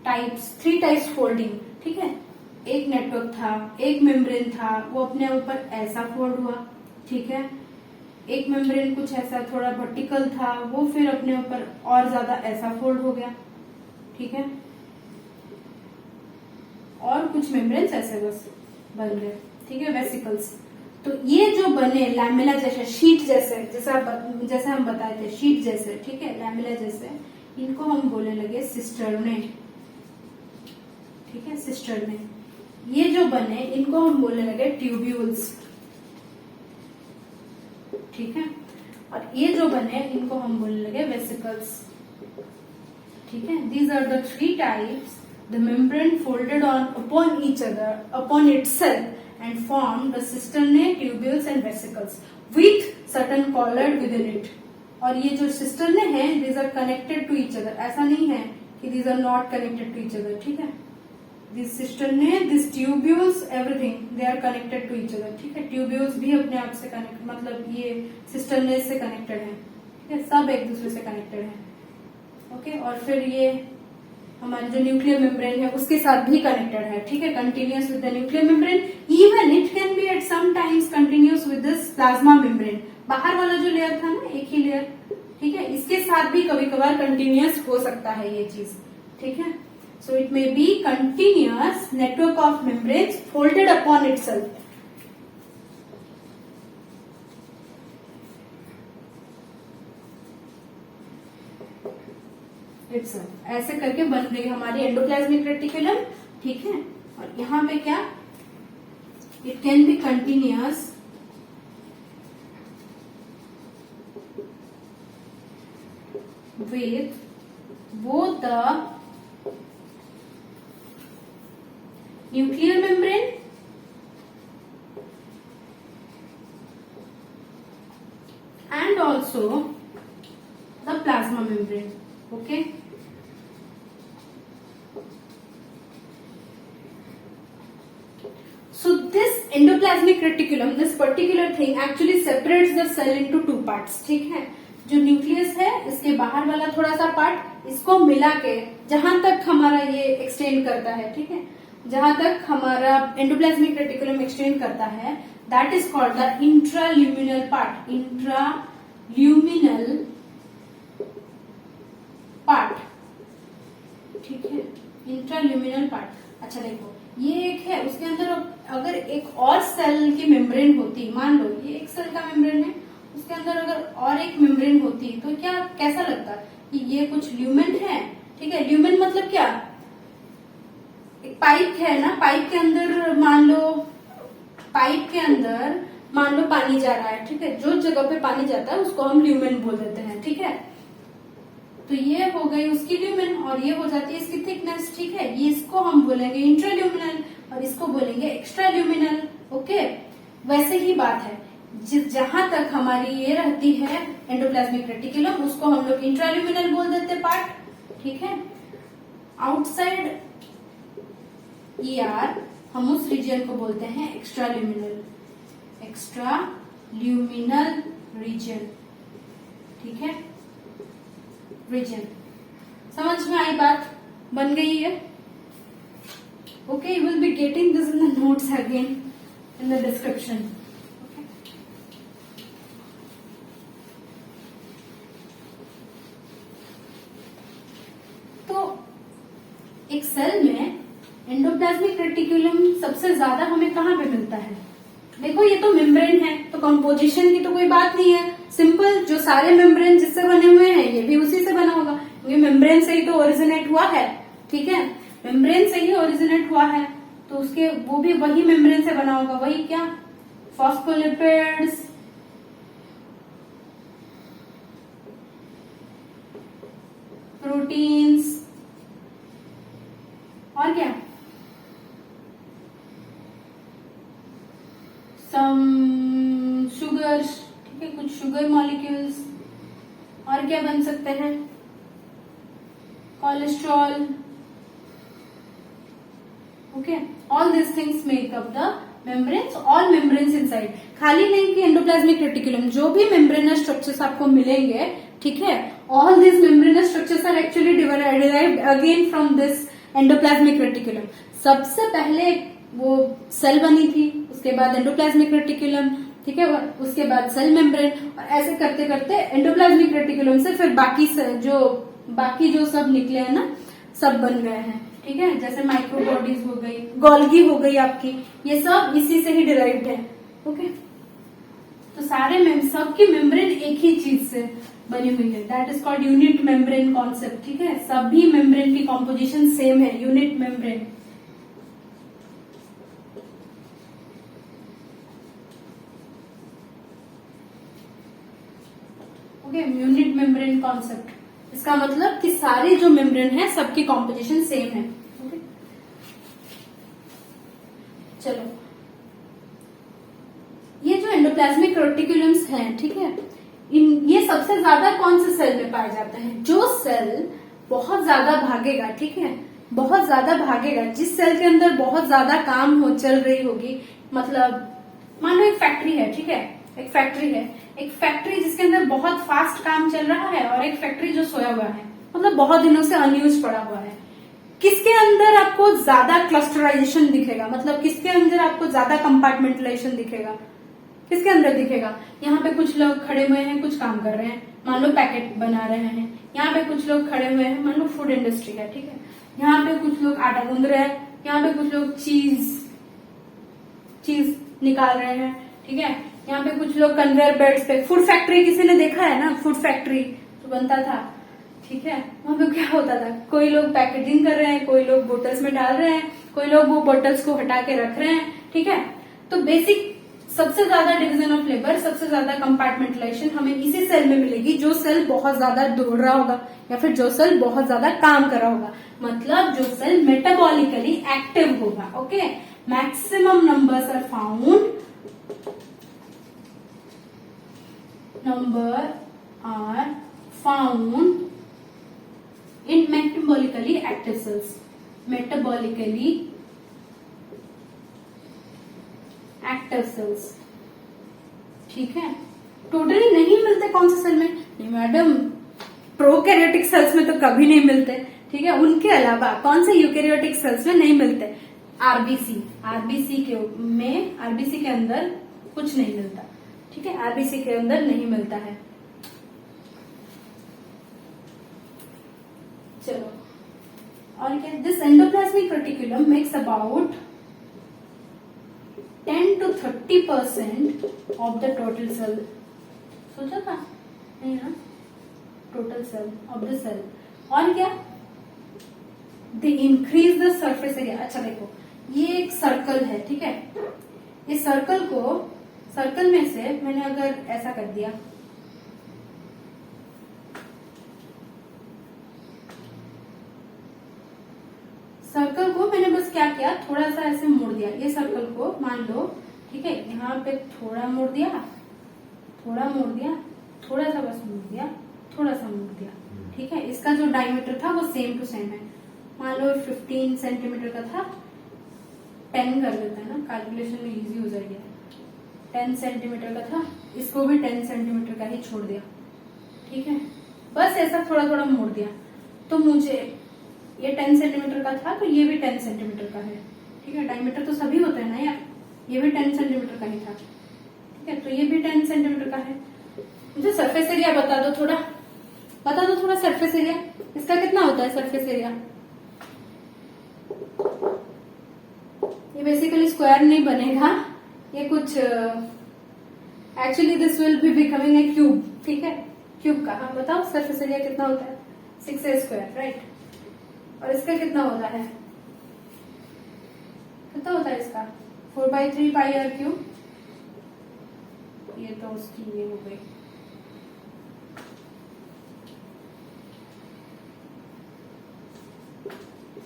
types folding, ठीक है। एक नेटवर्क था, एक मेम्ब्रेन था, वो अपने ऊपर ऐसा फोल्ड हुआ, ठीक है। एक मेम्ब्रेन कुछ ऐसा थोड़ा वर्टिकल था, वो फिर अपने ऊपर और ज्यादा ऐसा फोल्ड हो गया, ठीक है। और कुछ मेम्ब्रेन्स ऐसे बस बन गए, ठीक है, वेसिकल्स। तो ये जो बने लैमेला जैसे, शीट जैसे, जैसे हम बताए थे, शीट जैसे, ठीक है, लैमेला जैसे, इनको हम बोलने लगे सिस्टर्ने। ठीक है, सिस्टर्ने। ये जो बने इनको हम बोलने लगे ट्यूब्यूल्स। ठीक है, और ये जो बने इनको हम बोलने लगे वेसिकल्स। ठीक है, these are the three types the membrane folded on upon each other upon itself and formed the cisternae, tubules and vesicles with certain colloid within it। और ये जो cisternae हैं these are connected to each other, ऐसा नहीं है कि these are not connected to each other। ठीक है, these cisternae, these tubules, everything they are connected to each other। ठीक है, tubules भी अपने आप से कनेक्ट, मतलब ये cisternae से कनेक्टेड है। ठीक है, सब एक दूसरे से कनेक्टेड है। ओके, और फिर ये हमारे जो न्यूक्लियर मेम्ब्रेन है उसके साथ भी कनेक्टेड है। ठीक है, continuous with the nuclear membrane, even it can be at some times continuous with this plasma membrane. बाहर वाला जो लेयर था ना, एक ही लेयर, ठीक है, इसके साथ भी कभी कभार कंटिन्यूअस हो सकता है ये चीज। ठीक है, so it may be continuous network of membranes folded upon itself. ऐसे करके बन गई हमारी एंडोप्लाज्मिक रेटिकुलम। ठीक है, और यहां पे क्या, it can B continuous with both the nuclear membrane and also the plasma membrane। okay, so this endoplasmic reticulum, this particular thing actually separates the cell into two parts। ठीक है, जो न्यूक्लियस है इसके बाहर वाला थोड़ा सा पार्ट, इसको मिला के जहां तक हमारा ये एक्सटेंड करता है, ठीक है, जहां तक हमारा एंडोप्लाज्मिक रेटिकुलम एक्सटेंड करता है, that is called the intraluminal part. Intraluminal part. ठीक है, इंट्राल्यूमिनल पार्ट। अच्छा देखो, ये एक है, उसके अंदर अगर एक और सेल की मेम्ब्रेन होती, मान लो ये एक सेल का मेम्ब्रेन है, उसके अंदर अगर और एक मेम्ब्रेन होती तो क्या कैसा लगता कि ये कुछ ल्यूमेन है। ठीक है, ल्यूमेन मतलब क्या, एक पाइप है ना, पाइप के अंदर मान लो पानी जा रहा है। ठीक है, जो जगह पे पानी जाता है उसको हम ल्यूमेन बोल देते हैं। ठीक है, तो ये हो गई उसकी ल्यूमेन और ये हो जाती है इसकी थिकनेस। ठीक है, ये इसको हम बोलेंगे इंट्राल्यूमिनल और इसको बोलेंगे एक्स्ट्राल्यूमिनल। ओके, वैसे ही बात है, जहां तक हमारी ये रहती है एंडोप्लाज्मिक रेटिकुलम, उसको हम लोग इंट्राल्यूमिनल बोल देते पार्ट। ठीक है, आउटसाइड ईआर हम उस रीजन को बोलते हैं एक्स्ट्राल्यूमिनल रीजन। ठीक है, रीजन। समझ में आई बात, बन गई है। Okay, you will be getting this in the notes again in the description. एक सेल में एंडोप्लाज्मिक रेटिकुलम सबसे ज्यादा हमें कहाँ पे मिलता है। देखो, ये तो मेम्ब्रेन है तो कंपोजिशन की तो कोई बात नहीं है, सिंपल, जो सारे मेम्ब्रेन जिससे बने हुए हैं ये भी उसी से बना होगा, क्योंकि मेम्ब्रेन से ही तो ओरिजिनेट हुआ है। ठीक है, मेम्ब्रेन से ही ओरिजिनेट हुआ है तो उसके वो भी वही मेम्ब्रेन से बना होगा। वही क्या, फॉस्फोलिपिड्स, प्रोटीन्स और क्या, सम शुगर्स। ठीक है, कुछ शुगर मॉलिक्यूल्स, और क्या बन सकते हैं, cholesterol. Okay, all this things make up the membranes, all membranes inside. खाली नहीं कि एंडोप्लाज्मिक रेटिकुलम, जो भी मेम्ब्रेनस स्ट्रक्चर्स आपको मिलेंगे, ठीक है, all this membranous structures are actually derived again from this endoplasmic reticulum. सबसे पहले वो सेल बनी थी, उसके बाद एंडोप्लाज्मिक रेटिकुलम, ठीक है, उसके बाद सेल मेम्ब्रेन, और ऐसे करते करते एंडोप्लाज्मिक रेटिकुलम से फिर बाकी जो सब निकले हैं ना, सब बन गए हैं। ठीक है, जैसे माइक्रोबॉडीज हो गई, गोल्गी हो गई आपकी, ये सब इसी से ही डिराइव्ड है। ओके, तो सारे सबकी मेम्ब्रेन एक ही चीज से, बनी हुई है, that is called unit membrane concept. ठीक है, सभी मेम्ब्रेन की कॉम्पोजिशन सेम है, unit membrane. Okay, unit membrane concept, इसका मतलब कि सारी जो मेम्ब्रेन है सबकी कॉम्पोजिशन सेम है। ओके, चलो, ये जो एंडोप्लाज्मिक रेटिकुलम्स हैं, ठीक है, ये सबसे ज्यादा कौन से सेल में पाए जाते हैं? जो सेल बहुत ज्यादा भागेगा, ठीक है, बहुत ज्यादा भागेगा, जिस सेल के अंदर बहुत ज्यादा काम हो चल रही होगी, मतलब मान लो एक फैक्ट्री है, ठीक है, एक फैक्ट्री है, एक फैक्ट्री जिसके अंदर बहुत फास्ट काम चल रहा है, और एक फैक्ट्री जो सोया हुआ है, मतलब बहुत दिनों से अनयूज पड़ा हुआ है। किसके अंदर आपको ज्यादा क्लस्टराइजेशन दिखेगा, मतलब किसके अंदर आपको ज्यादा कंपार्टमेंटलाइजेशन दिखेगा? किसके अंदर दिखेगा? यहाँ पे कुछ लोग खड़े हुए हैं, कुछ काम कर रहे हैं, मान लो पैकेट बना रहे हैं। यहाँ पे कुछ लोग खड़े हुए हैं, मान लो फूड इंडस्ट्री है, ठीक है, यहाँ पे कुछ लोग आटा गूंद रहे हैं, यहाँ पे कुछ लोग चीज निकाल रहे हैं, ठीक है, यहाँ पे कुछ लोग कन्वेयर बेल्ट्स पे, फूड फैक्ट्री किसी ने देखा है ना, फूड फैक्ट्री जो बनता था, ठीक है, वहां पे क्या होता था, कोई लोग पैकेजिंग कर रहे हैं, कोई लोग बोटल्स में डाल रहे हैं, कोई लोग वो बोटल्स को हटा के रख रहे हैं, ठीक है। तो बेसिक सबसे ज्यादा डिवीजन ऑफ लेबर, सबसे ज्यादा कंपार्टमेंटलाइजेशन हमें इसी सेल में मिलेगी, जो सेल बहुत ज्यादा दौड़ रहा होगा या फिर जो सेल बहुत ज्यादा काम कर रहा होगा, मतलब जो सेल मेटाबॉलिकली एक्टिव होगा। Okay, maximum numbers are found in metabolically active cells, metabolically active cells, ठीक है। टोटली नहीं मिलते कौन से सेल में? नहीं मैडम, प्रोकैरियोटिक सेल्स में तो कभी नहीं मिलते, ठीक है, उनके अलावा कौन से यूकैरियोटिक सेल्स में नहीं मिलते? आरबीसी के अंदर कुछ नहीं मिलता, ठीक है, आरबीसी के अंदर नहीं मिलता है। चलो, और क्या, this endoplasmic reticulum makes about 10 to 30% of the total cell. सोचा था नहीं ना, total cell of the cell. और क्या, they increase the surface area. अच्छा देखो, ये एक सर्कल है, ठीक है, इस सर्कल में से मैंने अगर ऐसा कर दिया, सर्कल को मैंने बस क्या किया, थोड़ा सा ऐसे मोड़ दिया, ये सर्कल को मान लो, ठीक है, यहाँ पे थोड़ा मोड़ दिया, थोड़ा मोड़ दिया, थोड़ा सा बस मोड़ दिया, थोड़ा सा मोड़ दिया, ठीक है। इसका जो डायमीटर था वो सेम टू सेम है, मान लो 15 सेंटीमीटर का था, 10 कर देता है ना, कैलकुलेशन में इजी हो जाएगी। 10 सेंटीमीटर का था, इसको भी 10 सेंटीमीटर का ही छोड़ दिया, ठीक है, बस ऐसा थोड़ा थोड़ा मोड़ दिया, तो मुझे ये 10 सेंटीमीटर का था, तो ये भी 10 सेंटीमीटर का है, ठीक है, डायमीटर तो सभी होते हैं ना यार, ये भी 10 सेंटीमीटर का ही था, ठीक है, तो ये भी 10 सेंटीमीटर का है। मुझे सरफेस एरिया बता दो थोड़ा सरफेस एरिया, इसका कितना होता है सरफेस एरिया? ये बेसिकली स्क्वायर नहीं बनेगा, ये कुछ actually this will be becoming a cube, ठीक है, क्यूब का। हाँ बताओ सरफेस एरिया कितना होता है? 6a², right. और इसका कितना होता है? कितना होता है इसका? 4/3 πr³। ये तो उसकी ये हो गई,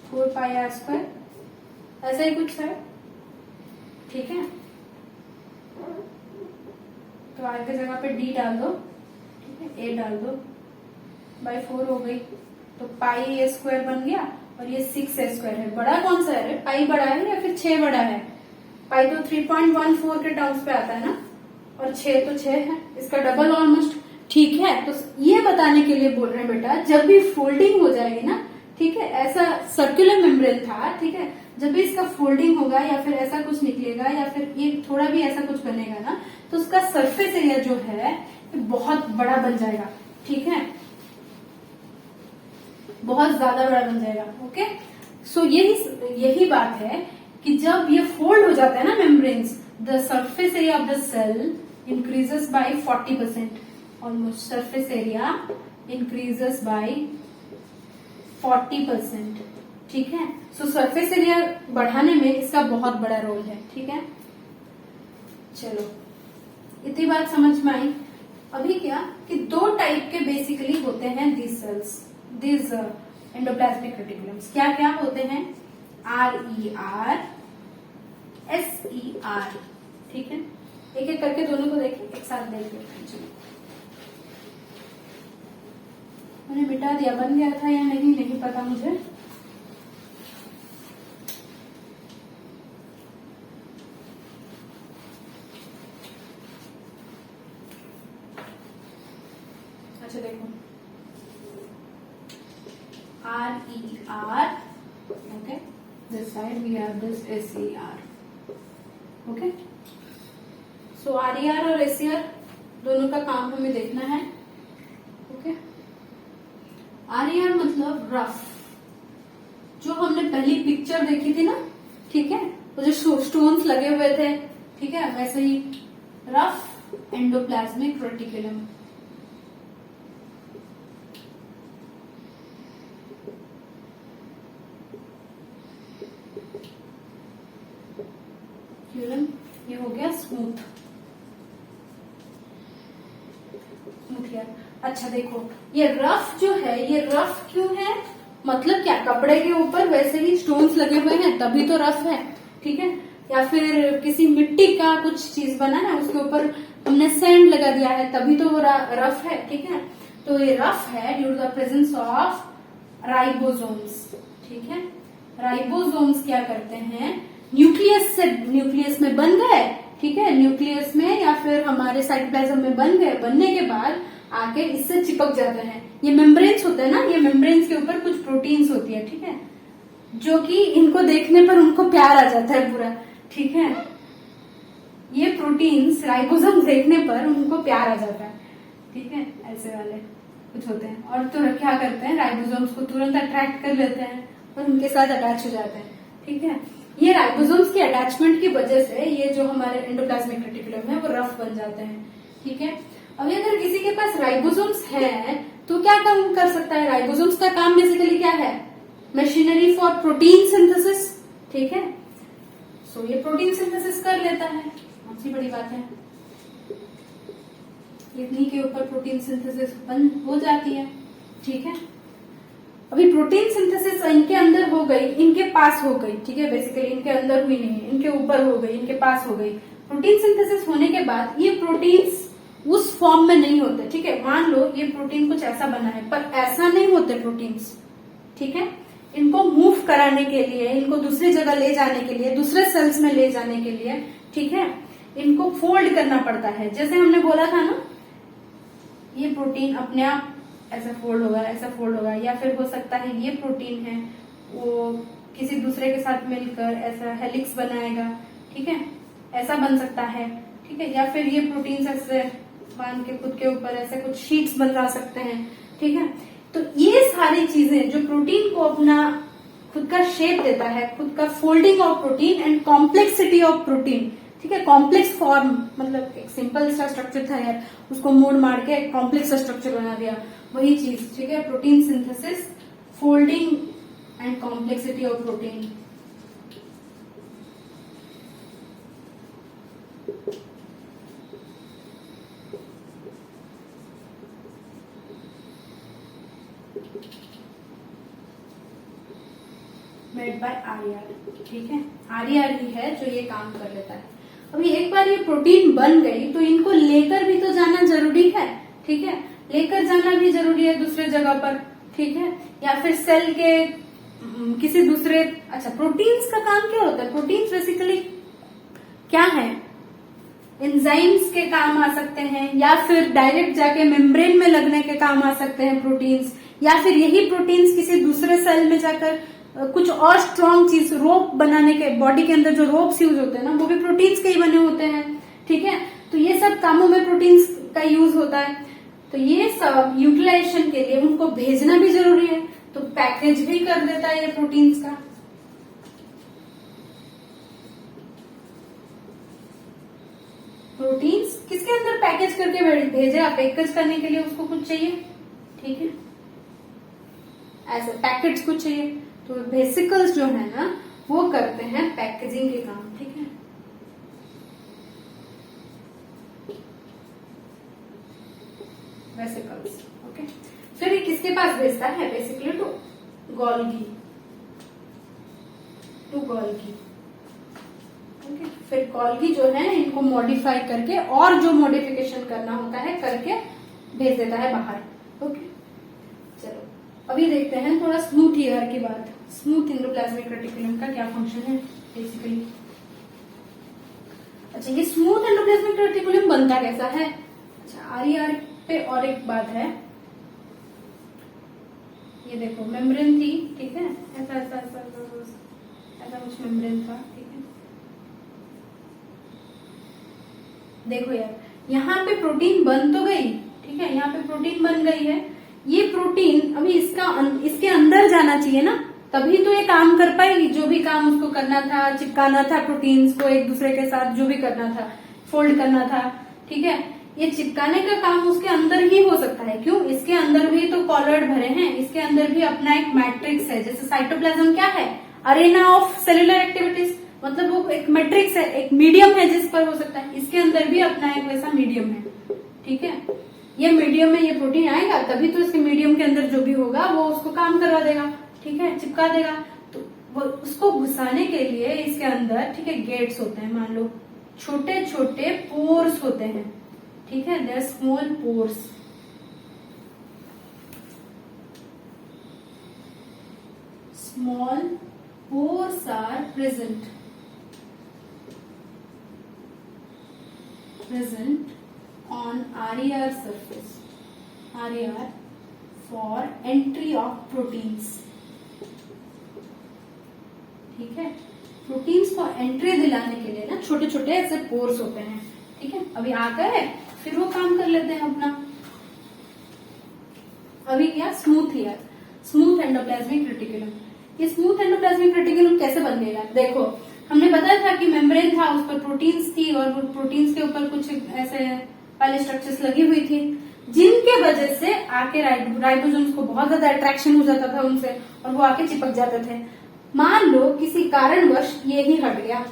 फोर πr², ऐसा ही कुछ है, ठीक है। तो आर की जगह पे डी डाल दो, ठीक है, ए डाल दो, बाई 4 हो गई, तो πa² बन गया, और ये 6a² है। बड़ा कौन सा है? पाई बड़ा है या फिर 6 बड़ा है? पाई तो 3.14 के टर्म्स पे आता है ना, और 6 तो 6 है, इसका डबल ऑलमोस्ट, ठीक है। तो ये बताने के लिए बोल रहे हैं बेटा, जब भी फोल्डिंग हो जाएगी ना, ठीक है, ऐसा सर्कुलर मेम्ब्रेन था, ठीक है, जब भी इसका फोल्डिंग होगा या फिर ऐसा कुछ निकलेगा या फिर ये थोड़ा भी ऐसा कुछ बनेगा ना, तो उसका सरफेस एरिया जो है बहुत बड़ा बन जाएगा, ठीक है, बहुत ज्यादा बड़ा बन जाएगा। ओके, सो यही बात है कि जब ये फोल्ड हो जाता है ना membranes, the surface area of the cell increases by 40%, almost surface area increases by 40%। ठीक है, सो सरफेस एरिया बढ़ाने में इसका बहुत बड़ा रोल है। ठीक है, चलो इतनी बात समझ में आई। अभी क्या कि दो टाइप के बेसिकली होते हैं these cells, these endoplasmic reticulums. क्या क्या होते हैं? RER, SER। ठीक है, एक एक करके दोनों को देखें, एक साथ देख लेते हैं। मैंने मिटा दिया, बन गया था या नहीं नहीं पता मुझे। अच्छा देखो, RER, okay, this side we have this SER। Okay, so RER और SER दोनों का काम हमें देखना है। ओके, RER मतलब रफ, जो हमने पहली पिक्चर देखी थी ना, ठीक है, वो जो स्टोन्स लगे हुए थे, ठीक है, वैसे ही रफ एंडोप्लाज्मिक रेटिकुलम। ये हो गया स्मूथ यार। अच्छा देखो, ये रफ जो है, ये रफ क्यों है? मतलब क्या, कपड़े के ऊपर वैसे ही स्टोन्स लगे हुए हैं तभी तो रफ है। ठीक है, या फिर किसी मिट्टी का कुछ चीज बना है, उसके ऊपर हमने सैंड लगा दिया है तभी तो वो रफ है। ठीक है, तो ये रफ है due to the presence of ribosomes. ठीक है, राइबोसोम्स क्या करते हैं, न्यूक्लियस में बन गए, ठीक है, न्यूक्लियस में या फिर हमारे साइटोप्लाज्म में बन गए, बनने के बाद आके इससे चिपक जाते हैं। ये मेम्ब्रेन्स होते हैं ना, ये मेम्ब्रेन्स के ऊपर कुछ प्रोटीन्स होती है, ठीक है, जो कि इनको देखने पर उनको प्यार आ जाता है पूरा। ठीक है, ये प्रोटीन्स राइबोसोम देखने पर उनको प्यार आ जाता है। ठीक है, ऐसे वाले कुछ होते हैं। और तो क्या करते हैं, राइबोसोम्स को तुरंत अट्रैक्ट कर लेते हैं और उनके साथ अटैच हो जाते हैं। ठीक है, ये राइबोसोम्स की अटैचमेंट की वजह से ये जो हमारे एंडोप्लाज्मिक रेटिकुलम है वो रफ बन जाते हैं। ठीक है, अभी अगर किसी के पास राइबोसोम्स है तो क्या काम कर सकता है? राइबोसोम्स का काम बेसिकली क्या है? Machinery for protein synthesis. ठीक है, सो ये प्रोटीन सिंथेसिस कर लेता है, कौन सी बड़ी बात है, किडनी के ऊपर प्रोटीन सिंथेसिस बन हो जाती है। ठीक है, अभी प्रोटीन सिंथेसिस इनके अंदर हो गई, इनके पास हो गई। ठीक है, बेसिकली इनके अंदर हुई नहीं है, इनके ऊपर हो गई, इनके पास हो गई। प्रोटीन सिंथेसिस होने के बाद ये प्रोटीन्स उस फॉर्म में नहीं होते। ठीक है, मान लो ये प्रोटीन कुछ ऐसा बना है, पर ऐसा नहीं होते प्रोटीन्स। ठीक है, इनको मूव कराने के लिए, इनको दूसरी जगह ले जाने के लिए, दूसरे सेल्स में ले जाने के लिए, ठीक है, इनको फोल्ड करना पड़ता है। जैसे हमने बोला था ना, ये प्रोटीन अपने आप ऐसा फोल्ड होगा, ऐसा फोल्ड होगा, या फिर हो सकता है ये प्रोटीन है वो किसी दूसरे के साथ मिलकर ऐसा हेलिक्स बनाएगा। ठीक है, ऐसा बन सकता है। ठीक है, या फिर ये प्रोटीन ऐसे मान के खुद के ऊपर ऐसे कुछ शीट्स बना सकते हैं। ठीक है, तो ये सारी चीजें जो प्रोटीन को अपना खुद का शेप देता है, खुद का folding of protein and complexity of protein. ठीक है, कॉम्प्लेक्स फॉर्म मतलब एक सिंपल सा स्ट्रक्चर था यार, उसको मोड़ मार के कॉम्प्लेक्स स्ट्रक्चर बना दिया, वही चीज। ठीक है, protein synthesis, folding and complexity of protein. Made by RER। ठीक है, RER ही है जो ये काम कर लेता है। अभी एक बार ये प्रोटीन बन गई तो इनको लेकर भी तो जाना जरूरी है। ठीक है, लेकर जाना भी जरूरी है दूसरे जगह पर। ठीक है, या फिर सेल के किसी दूसरे, अच्छा प्रोटीन्स का काम क्या होता है? प्रोटीन्स बेसिकली क्या है? एंजाइम्स के काम आ सकते हैं, या फिर डायरेक्ट जाके मेम्ब्रेन में लगने के काम आ सकते हैं प्रोटीन्स, या फिर यही प्रोटीन्स किसी दूसरे सेल में जाकर कुछ और स्ट्रॉन्ग चीज, रोप बनाने के, बॉडी के अंदर जो रोप्स यूज होते हैं ना, वो भी प्रोटीन्स के ही बने होते हैं। ठीक है, तो ये सब कामों में प्रोटीन्स का यूज होता है। तो ये सब यूटिलाइजेशन के लिए उनको भेजना भी जरूरी है, तो पैकेज भी कर देता है ये प्रोटीन्स का। प्रोटीन्स किसके अंदर पैकेज करके भेजेगा, पैकेज करने के लिए उसको कुछ चाहिए, ठीक है, ऐसे पैकेट्स कुछ चाहिए। तो वेसिकल्स जो है ना वो करते हैं पैकेजिंग के काम, ठीक है। Vesicles, okay. फिर ये किसके पास भेजता है, basically to Golgi, to Golgi, okay. फिर गोल्गी जो है इनको मॉडिफाई करके और जो मॉडिफिकेशन करना होता है करके भेज देता है बाहर, ओके। चलो अभी देखते हैं थोड़ा स्मूथ ईयर की बात। स्मूथ एंडोप्लाज्मिक रेटिकुलम का क्या फंक्शन है बेसिकली। अच्छा, ये स्मूथ एंडोप्लाज्मिक रेटिकुलम बनता कैसा है। अच्छा, आरईआर पे और एक बात है, ये देखो मेम्ब्रेन थी, ठीक है, ऐसा ऐसा ऐसा ऐसा कुछ मेम्ब्रेन था, ठीक है। देखो यार, यहाँ पे प्रोटीन बन तो गई, ठीक है, यहाँ पे प्रोटीन बन गई है। ये प्रोटीन अभी इसके अंदर जाना चाहिए ना, तभी तो ये काम कर पाएगी, जो भी काम उसको करना था, चिपकाना था प्रोटीन्स को एक दूसरे के साथ, जो भी करना था, फोल्ड करना था, ठीक है। ये चिपकाने का काम उसके अंदर ही हो सकता है, क्यों, इसके अंदर भी तो कॉलर्ड भरे हैं, इसके अंदर भी अपना एक मैट्रिक्स है। जैसे साइटोप्लाज्म क्या है, अरेना ऑफ सेलुलर एक्टिविटीज, मतलब वो एक मैट्रिक्स है, एक मीडियम है जिस पर हो सकता है। इसके अंदर भी अपना एक वैसा मीडियम है, ठीक है। ये मीडियम में ये प्रोटीन आएगा, तभी तो इसके मीडियम के अंदर जो भी होगा वो उसको काम करवा देगा, ठीक है, चिपका देगा। तो वो उसको घुसाने के लिए इसके अंदर, ठीक है, गेट्स होते हैं, मान लो छोटे छोटे पोर्स होते हैं, ठीक है, there small pores. Small pores are present on RER surface, RER for entry of proteins, ठीक है। प्रोटीन्स को एंट्री दिलाने के लिए ना छोटे छोटे ऐसे पोर्स होते हैं, ठीक है। अभी आ गए, फिर वो काम कर लेते हैं अपना। अभी क्या, smooth year, smooth endoplasmic reticulum. ये स्मूथ एंडोप्लाज्मिक रेटिकुलम कैसे बन गया, देखो हमने बताया था कि मेम्ब्रेन था, उस पर प्रोटीन्स थी और वो प्रोटीन्स के ऊपर कुछ ऐसे वाले स्ट्रक्चर्स लगी हुई थी, जिनके वजह से आके राइबोसोम्स को बहुत ज्यादा अट्रैक्शन हो जाता था उनसे और वो आके चिपक जाते थे। मान लो किसी कारणवश ये ही हट गया,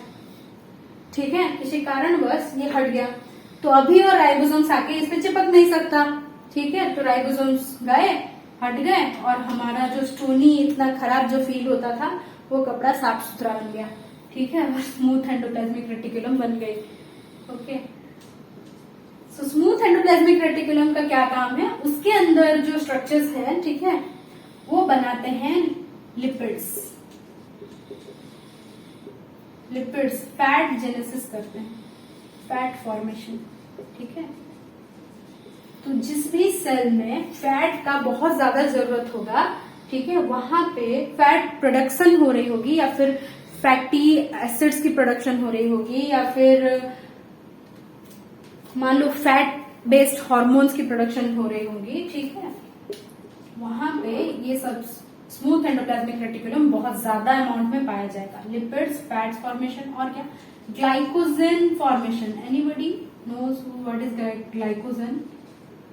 ठीक है, किसी कारणवश ये हट गया, तो अभी और राइबोसोम्स आके इस पे चिपक नहीं सकता, ठीक है। तो राइबोसोम्स गए, हट गए और हमारा जो स्टोनी इतना खराब जो फील होता था वो कपड़ा साफ सुथरा बन गया, ठीक है, और स्मूथ एंडोप्लाज्मिक रेटिकुलम बन गई, okay. So smooth endoplasmic reticulum का क्या काम है, उसके अंदर जो स्ट्रक्चर्स हैं, ठीक है, वो बनाते हैं लिपिड्स, लिपिड्स फैट जेनेसिस करते हैं, फैट फॉर्मेशन, ठीक है। तो जिस भी सेल में फैट का बहुत ज्यादा जरूरत होगा, ठीक है, वहां पे फैट प्रोडक्शन हो रही होगी या फिर फैटी एसिड्स की प्रोडक्शन हो रही होगी या फिर मान लो फैट बेस्ड हार्मोन्स की प्रोडक्शन हो रही होगी, ठीक है, वहां पे ये सब स्मूथ एंडोप्लाज्मिक रेटिकुलम बहुत ज्यादा अमाउंट में पाया जाएगा। लिपिड्स, फैट्स फॉर्मेशन और क्या, glycogen formation. Anybody knows what is glycogen,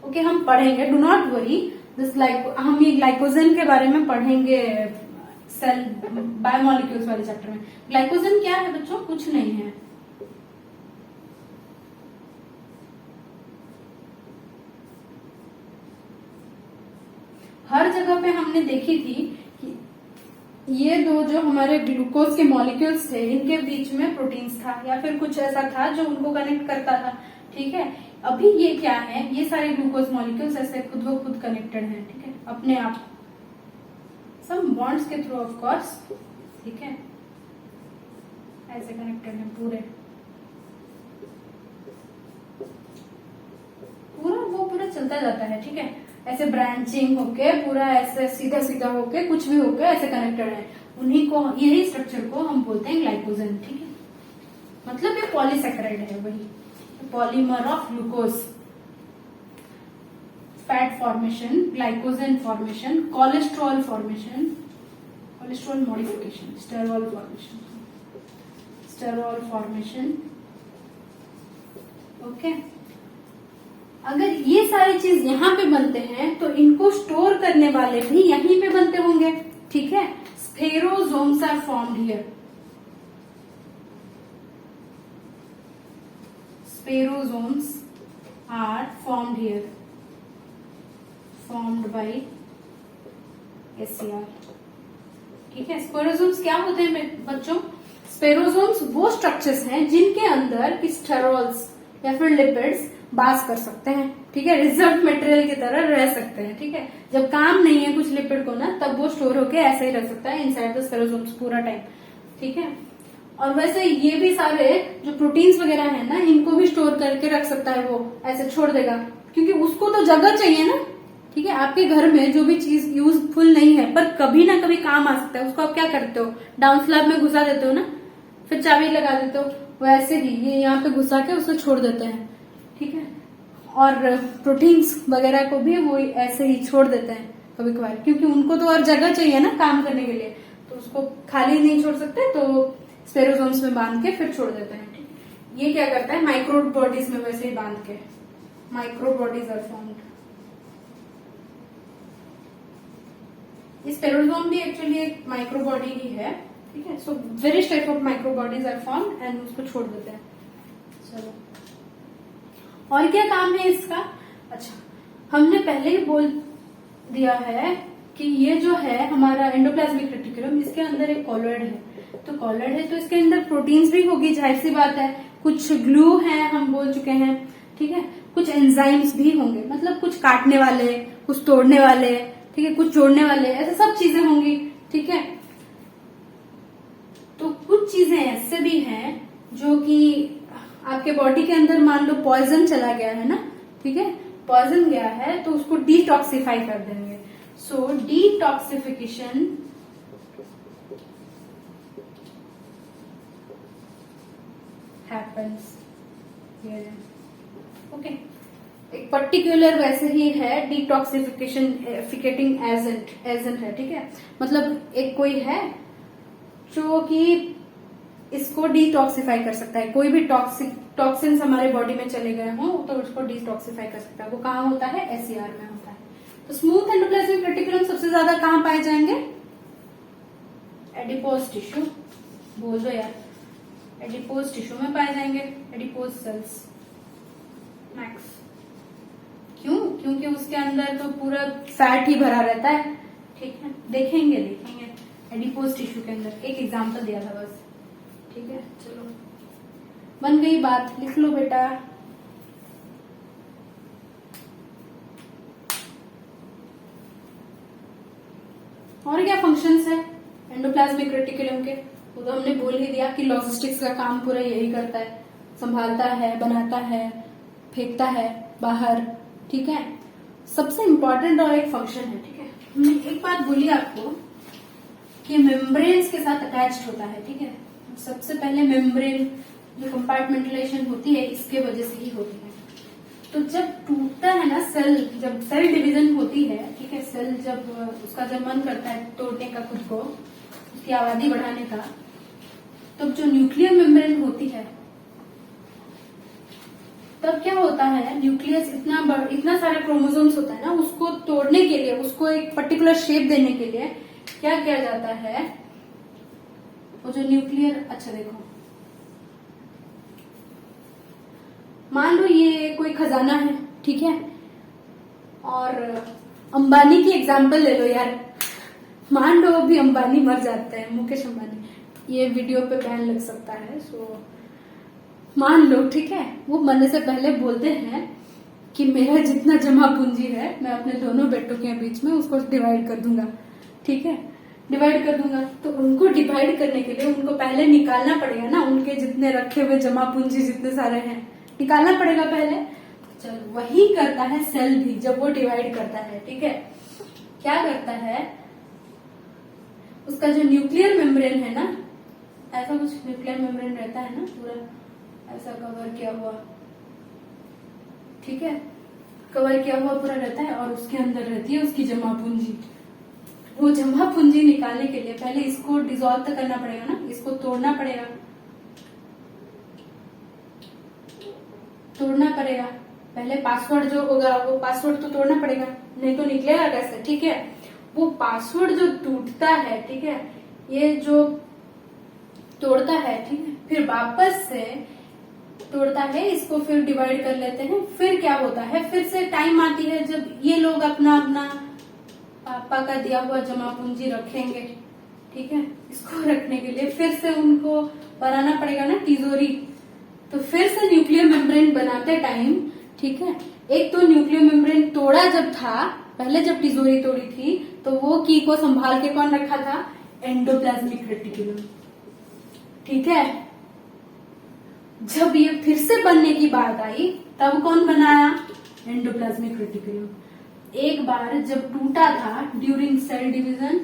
okay, हम पढ़ेंगे, डू नॉट वरी दिस हम ये ग्लाइकोजन के बारे में पढ़ेंगे सेल बायोमोलिक्यूल्स वाले चैप्टर में। ग्लाइकोजन क्या है बच्चों, कुछ नहीं है, हर जगह पे हमने देखी थी कि ये दो जो हमारे ग्लूकोज के मॉलिक्यूल्स थे, इनके बीच में प्रोटीन्स था या फिर कुछ ऐसा था जो उनको कनेक्ट करता था, ठीक है। अभी ये क्या है, ये सारे ग्लूकोज मॉलिक्यूल्स ऐसे खुद ब खुद कनेक्टेड हैं, ठीक है, अपने आप, सम बॉन्ड्स के थ्रू ऑफ कोर्स, ठीक है, ऐसे कनेक्टेड हैं पूरे, पूरा चलता जाता है, ठीक है, ऐसे ब्रांचिंग होके पूरा ऐसे सीधा सीधा होके कुछ भी होके ऐसे कनेक्टेड है। उन्हीं को, यही स्ट्रक्चर को हम बोलते हैं ग्लाइकोजन, ठीक है, मतलब ये पॉलीसेकेराइड है, वही polymer of glucose. Fat formation, glycogen formation, cholesterol formation, cholesterol modification, sterol formation, sterol formation, okay. अगर ये सारी चीज यहाँ पे बनते हैं तो इनको स्टोर करने वाले भी यहीं पे बनते होंगे, ठीक है। Spherosomes are formed here. Spherosomes are formed here, formed by SCR, ठीक है। स्फेरोसोम्स क्या होते हैं बच्चों? स्फेरोसोम्स वो स्ट्रक्चर्स हैं जिनके अंदर स्टेरॉल्स या फिर लिपिड्स बास कर सकते हैं, ठीक है। रिजर्व मटेरियल की तरह रह सकते हैं, ठीक है। जब काम नहीं है कुछ लिपिड को ना, तब वो स्टोर होके ऐसे ही रह सकता है इनसाइड द स्फेरोसोम्स पूरा टाइम, ठीक है। और वैसे ये भी सारे जो प्रोटीन्स वगैरह है ना, इनको भी स्टोर करके रख सकता है, वो ऐसे छोड़ देगा क्योंकि उसको तो जगह चाहिए ना, ठीक है। आपके घर में जो भी चीज यूजफुल नहीं है पर कभी ना कभी काम आ सकता है, उसको आप क्या करते हो? डाउन स्लैब में घुसा देते हो ना, फिर चाबी लगा देते हो। वैसे ही ये यहाँ पे घुसा के उसको छोड़ देते हैं, ठीक है। और प्रोटीन्स वगैरह को भी वो ऐसे ही छोड़ देते हैं कभी कभार, क्योंकि उनको तो और जगह चाहिए ना काम करने के लिए, तो उसको खाली नहीं छोड़ सकते, तो स्फेरोसोम्स में बांध के फिर छोड़ देते हैं, ठीक है। ये क्या करता है? माइक्रो बॉडीज में वैसे ही बांध के, microbodies are formed. Spherosome भी एक्चुअली एक माइक्रो बॉडी ही है, ठीक है। So various type of microbodies are formed and उसको छोड़ देते हैं। चलो, और क्या काम है इसका? अच्छा, हमने पहले ही बोल दिया है कि ये जो है हमारा एंडोप्लाज्मिक रेटिकुलम, इसके अंदर एक कॉलॉइड है। तो कॉलॉइड है तो इसके अंदर प्रोटीन्स भी होगी, जाहिर सी बात है। कुछ ग्लू है, हम बोल चुके हैं, ठीक है। कुछ एंजाइम्स भी होंगे, मतलब कुछ काटने वाले, कुछ तोड़ने वाले, ठीक है, कुछ जोड़ने वाले, ऐसे सब चीजें होंगी, ठीक है। तो कुछ चीजें ऐसे भी हैं जो कि आपके बॉडी के अंदर मान लो पॉइजन चला गया है ना, ठीक है, पॉइजन गया है तो उसको डिटॉक्सिफाई कर देंगे। सो डिटॉक्सिफिकेशन हैपेंस हियर, ओके। एक पर्टिकुलर वैसे ही है डिटॉक्सिफिकेशन फिकेटिंग एजेंट है, ठीक है। मतलब एक कोई है जो कि इसको डिटॉक्सिफाई कर सकता है। कोई भी टॉक्सिन्स हमारे बॉडी में चले गए हों तो उसको डिटॉक्सिफाई कर सकता है। वो कहाँ होता है? SCR में होता है। तो स्मूथ एंडोप्लाज्मिक रेटिकुलम सबसे ज्यादा कहाँ पाए जाएंगे? एडिपोज टिश्यू, बोल दो यार, एडिपोज टिश्यू में पाए जाएंगे, एडिपोज सेल्स मैक्स। क्यों? क्योंकि उसके अंदर तो पूरा फैट ही भरा रहता है, ठीक है। देखेंगे एडिपोज टिश्यू के अंदर, एक एग्जांपल दिया था बस, ठीक है। चलो, बन गई बात, लिख लो बेटा। और क्या फंक्शंस है एंडोप्लाज्मिक रेटिकुलम के? वो तो हमने बोल ही दिया कि लॉजिस्टिक्स का काम पूरा यही करता है, संभालता है, बनाता है, फेंकता है बाहर, ठीक है। सबसे इंपॉर्टेंट और एक फंक्शन है, ठीक है। हमने एक बात बोली आपको कि मेम्ब्रेन्स के साथ अटैच्ड होता है, ठीक है। सबसे पहले मेम्ब्रेन जो कंपार्टमेंटलाइजेशन होती है इसके वजह से ही होती है। तो जब टूटता है ना सेल, जब सेल डिवीजन होती है, ठीक है, सेल जब उसका जब मन करता है तोड़ने का, खुद को, उसकी आबादी बढ़ाने का, तब जो न्यूक्लियर मेम्ब्रेन होती है, तब क्या होता है, न्यूक्लियस इतना सारा क्रोमोसोम्स होता है ना, उसको तोड़ने के लिए, उसको एक पर्टिकुलर शेप देने के लिए क्या किया जाता है? वो जो न्यूक्लियर, अच्छा देखो, मान लो ये कोई खजाना है, ठीक है, और अंबानी की एग्जांपल ले लो यार। मान लो अभी अंबानी मर जाते हैं, मुकेश अंबानी, ये वीडियो पे बैन लग सकता है, सो मान लो, ठीक है, वो मरने से पहले बोलते हैं कि मेरा जितना जमा पूंजी है मैं अपने दोनों बेटों के बीच में उसको डिवाइड कर दूंगा, ठीक है, डिवाइड कर दूंगा। तो उनको डिवाइड करने के लिए उनको पहले निकालना पड़ेगा ना, उनके जितने रखे हुए जमा पूंजी जितने सारे हैं, निकालना पड़ेगा पहले। चलो, वही करता है सेल भी जब वो डिवाइड करता है, ठीक है। क्या करता है, उसका जो न्यूक्लियर मेम्ब्रेन है ना, ऐसा कुछ न्यूक्लियर मेम्ब्रेन रहता है ना, पूरा ऐसा कवर किया हुआ, ठीक है, कवर किया हुआ पूरा रहता है, और उसके अंदर रहती है उसकी जमा पूंजी। वो जमा पूंजी निकालने के लिए पहले इसको डिसॉल्व तो करना पड़ेगा ना, इसको तोड़ना पड़ेगा, तोड़ना पड़ेगा। पहले पासवर्ड जो होगा वो पासवर्ड तो तोड़ना पड़ेगा, नहीं तो निकलेगा कैसे, ठीक है। वो पासवर्ड जो टूटता है, ठीक है, ये जो तोड़ता है, ठीक है, फिर वापस से तोड़ता है, इसको फिर डिवाइड कर लेते हैं। फिर क्या होता है, फिर से टाइम आती है जब ये लोग अपना अपना पापा का दिया हुआ जमा पूंजी रखेंगे, ठीक है। इसको रखने के लिए फिर से उनको बनाना पड़ेगा ना तिजोरी, तो फिर से न्यूक्लियर मेम्ब्रेन बनाते टाइम, ठीक है। एक तो न्यूक्लियर मेम्ब्रेन तोड़ा जब था, पहले जब तिजोरी तोड़ी थी, तो वो की को संभाल के कौन रखा था, एंडोप्लाज्मिक रेटिकुलम, ठीक है। जब ये फिर से बनने की बात आई, तब कौन बनाया, एंडोप्लाज्मिक रेटिकुलम। एक बार जब टूटा था during cell division,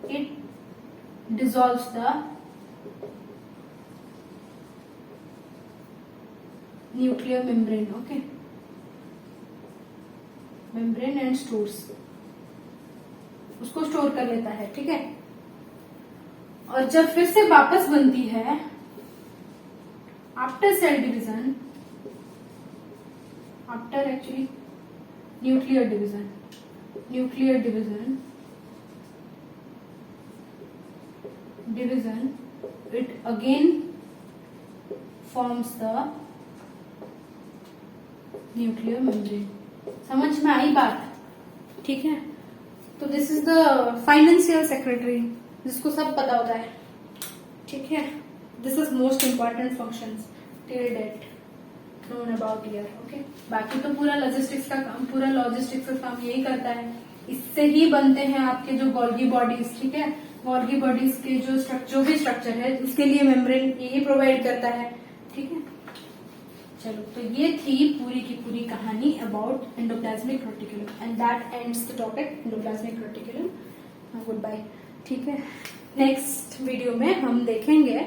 it dissolves the nuclear membrane, okay, membrane and stores, उसको स्टोर कर लेता है, ठीक है। और जब फिर से वापस बनती है after sale division, after actually nuclear division, it again forms the nuclear membrane। समझ में आई बात, ठीक है। तो this is the financial secretary, जिसको सब पता होता है, ठीक है। This is most important functions till date known about here, okay. बाकी तो पूरा लॉजिस्टिक्स का काम यही करता है। इससे ही बनते हैं आपके जो गोल्गी बॉडीज, ठीक है। गोल्गी बॉडीज के जो भी स्ट्रक्चर है, उसके लिए मेम्ब्रेन यही प्रोवाइड करता है, ठीक है। चलो, तो ये थी पूरी की पूरी कहानी about endoplasmic reticulum and that ends the topic endoplasmic reticulum. Goodbye, ठीक है। नेक्स्ट वीडियो में हम देखेंगे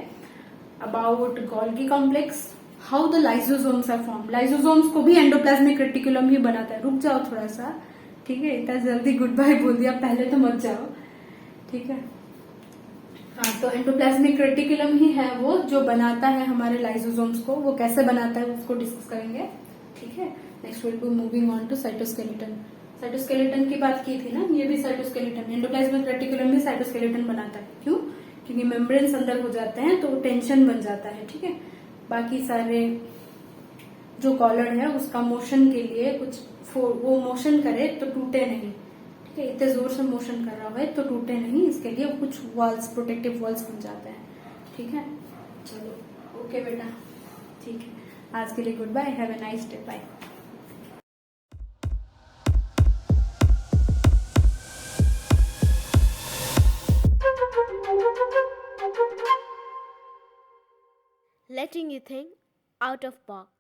about Golgi complex, how the lysosomes are form. Lysosomes को भी एंडोप्लाज्मिक रेटिकुलम ही बनाता है। रुक जाओ थोड़ा सा, ठीक है। इतना जल्दी गुड बाय बोल दिया, पहले तो मत जाओ, ठीक है। हाँ, तो एंडोप्लाज्मिक रेटिकुलम ही है वो जो बनाता है हमारे लाइसोसोम्स को। वो कैसे बनाता है उसको डिस्कस करेंगे, ठीक है। Next will be moving on to cytoskeleton. Cytoskeleton की बात की थी ना, ये भी साइटोस्केलेटन, एंडोप्लाज्मिक रेटिकुलम भी साइटोस्केलेटन बनाता है। क्यों? क्योंकि मेम्ब्रेन्स अंदर हो जाते हैं तो टेंशन बन जाता है, ठीक है। बाकी सारे जो कॉलर है उसका मोशन के लिए कुछ वो मोशन करे तो टूटे नहीं, ठीक है। इतने जोर से मोशन कर रहा है तो टूटे नहीं, इसके लिए कुछ वॉल्स, प्रोटेक्टिव वॉल्स बन जाते हैं, ठीक है। चलो, ओके बेटा, ठीक है। आज के लिए goodbye, have a nice day, bye. Letting you think out of box.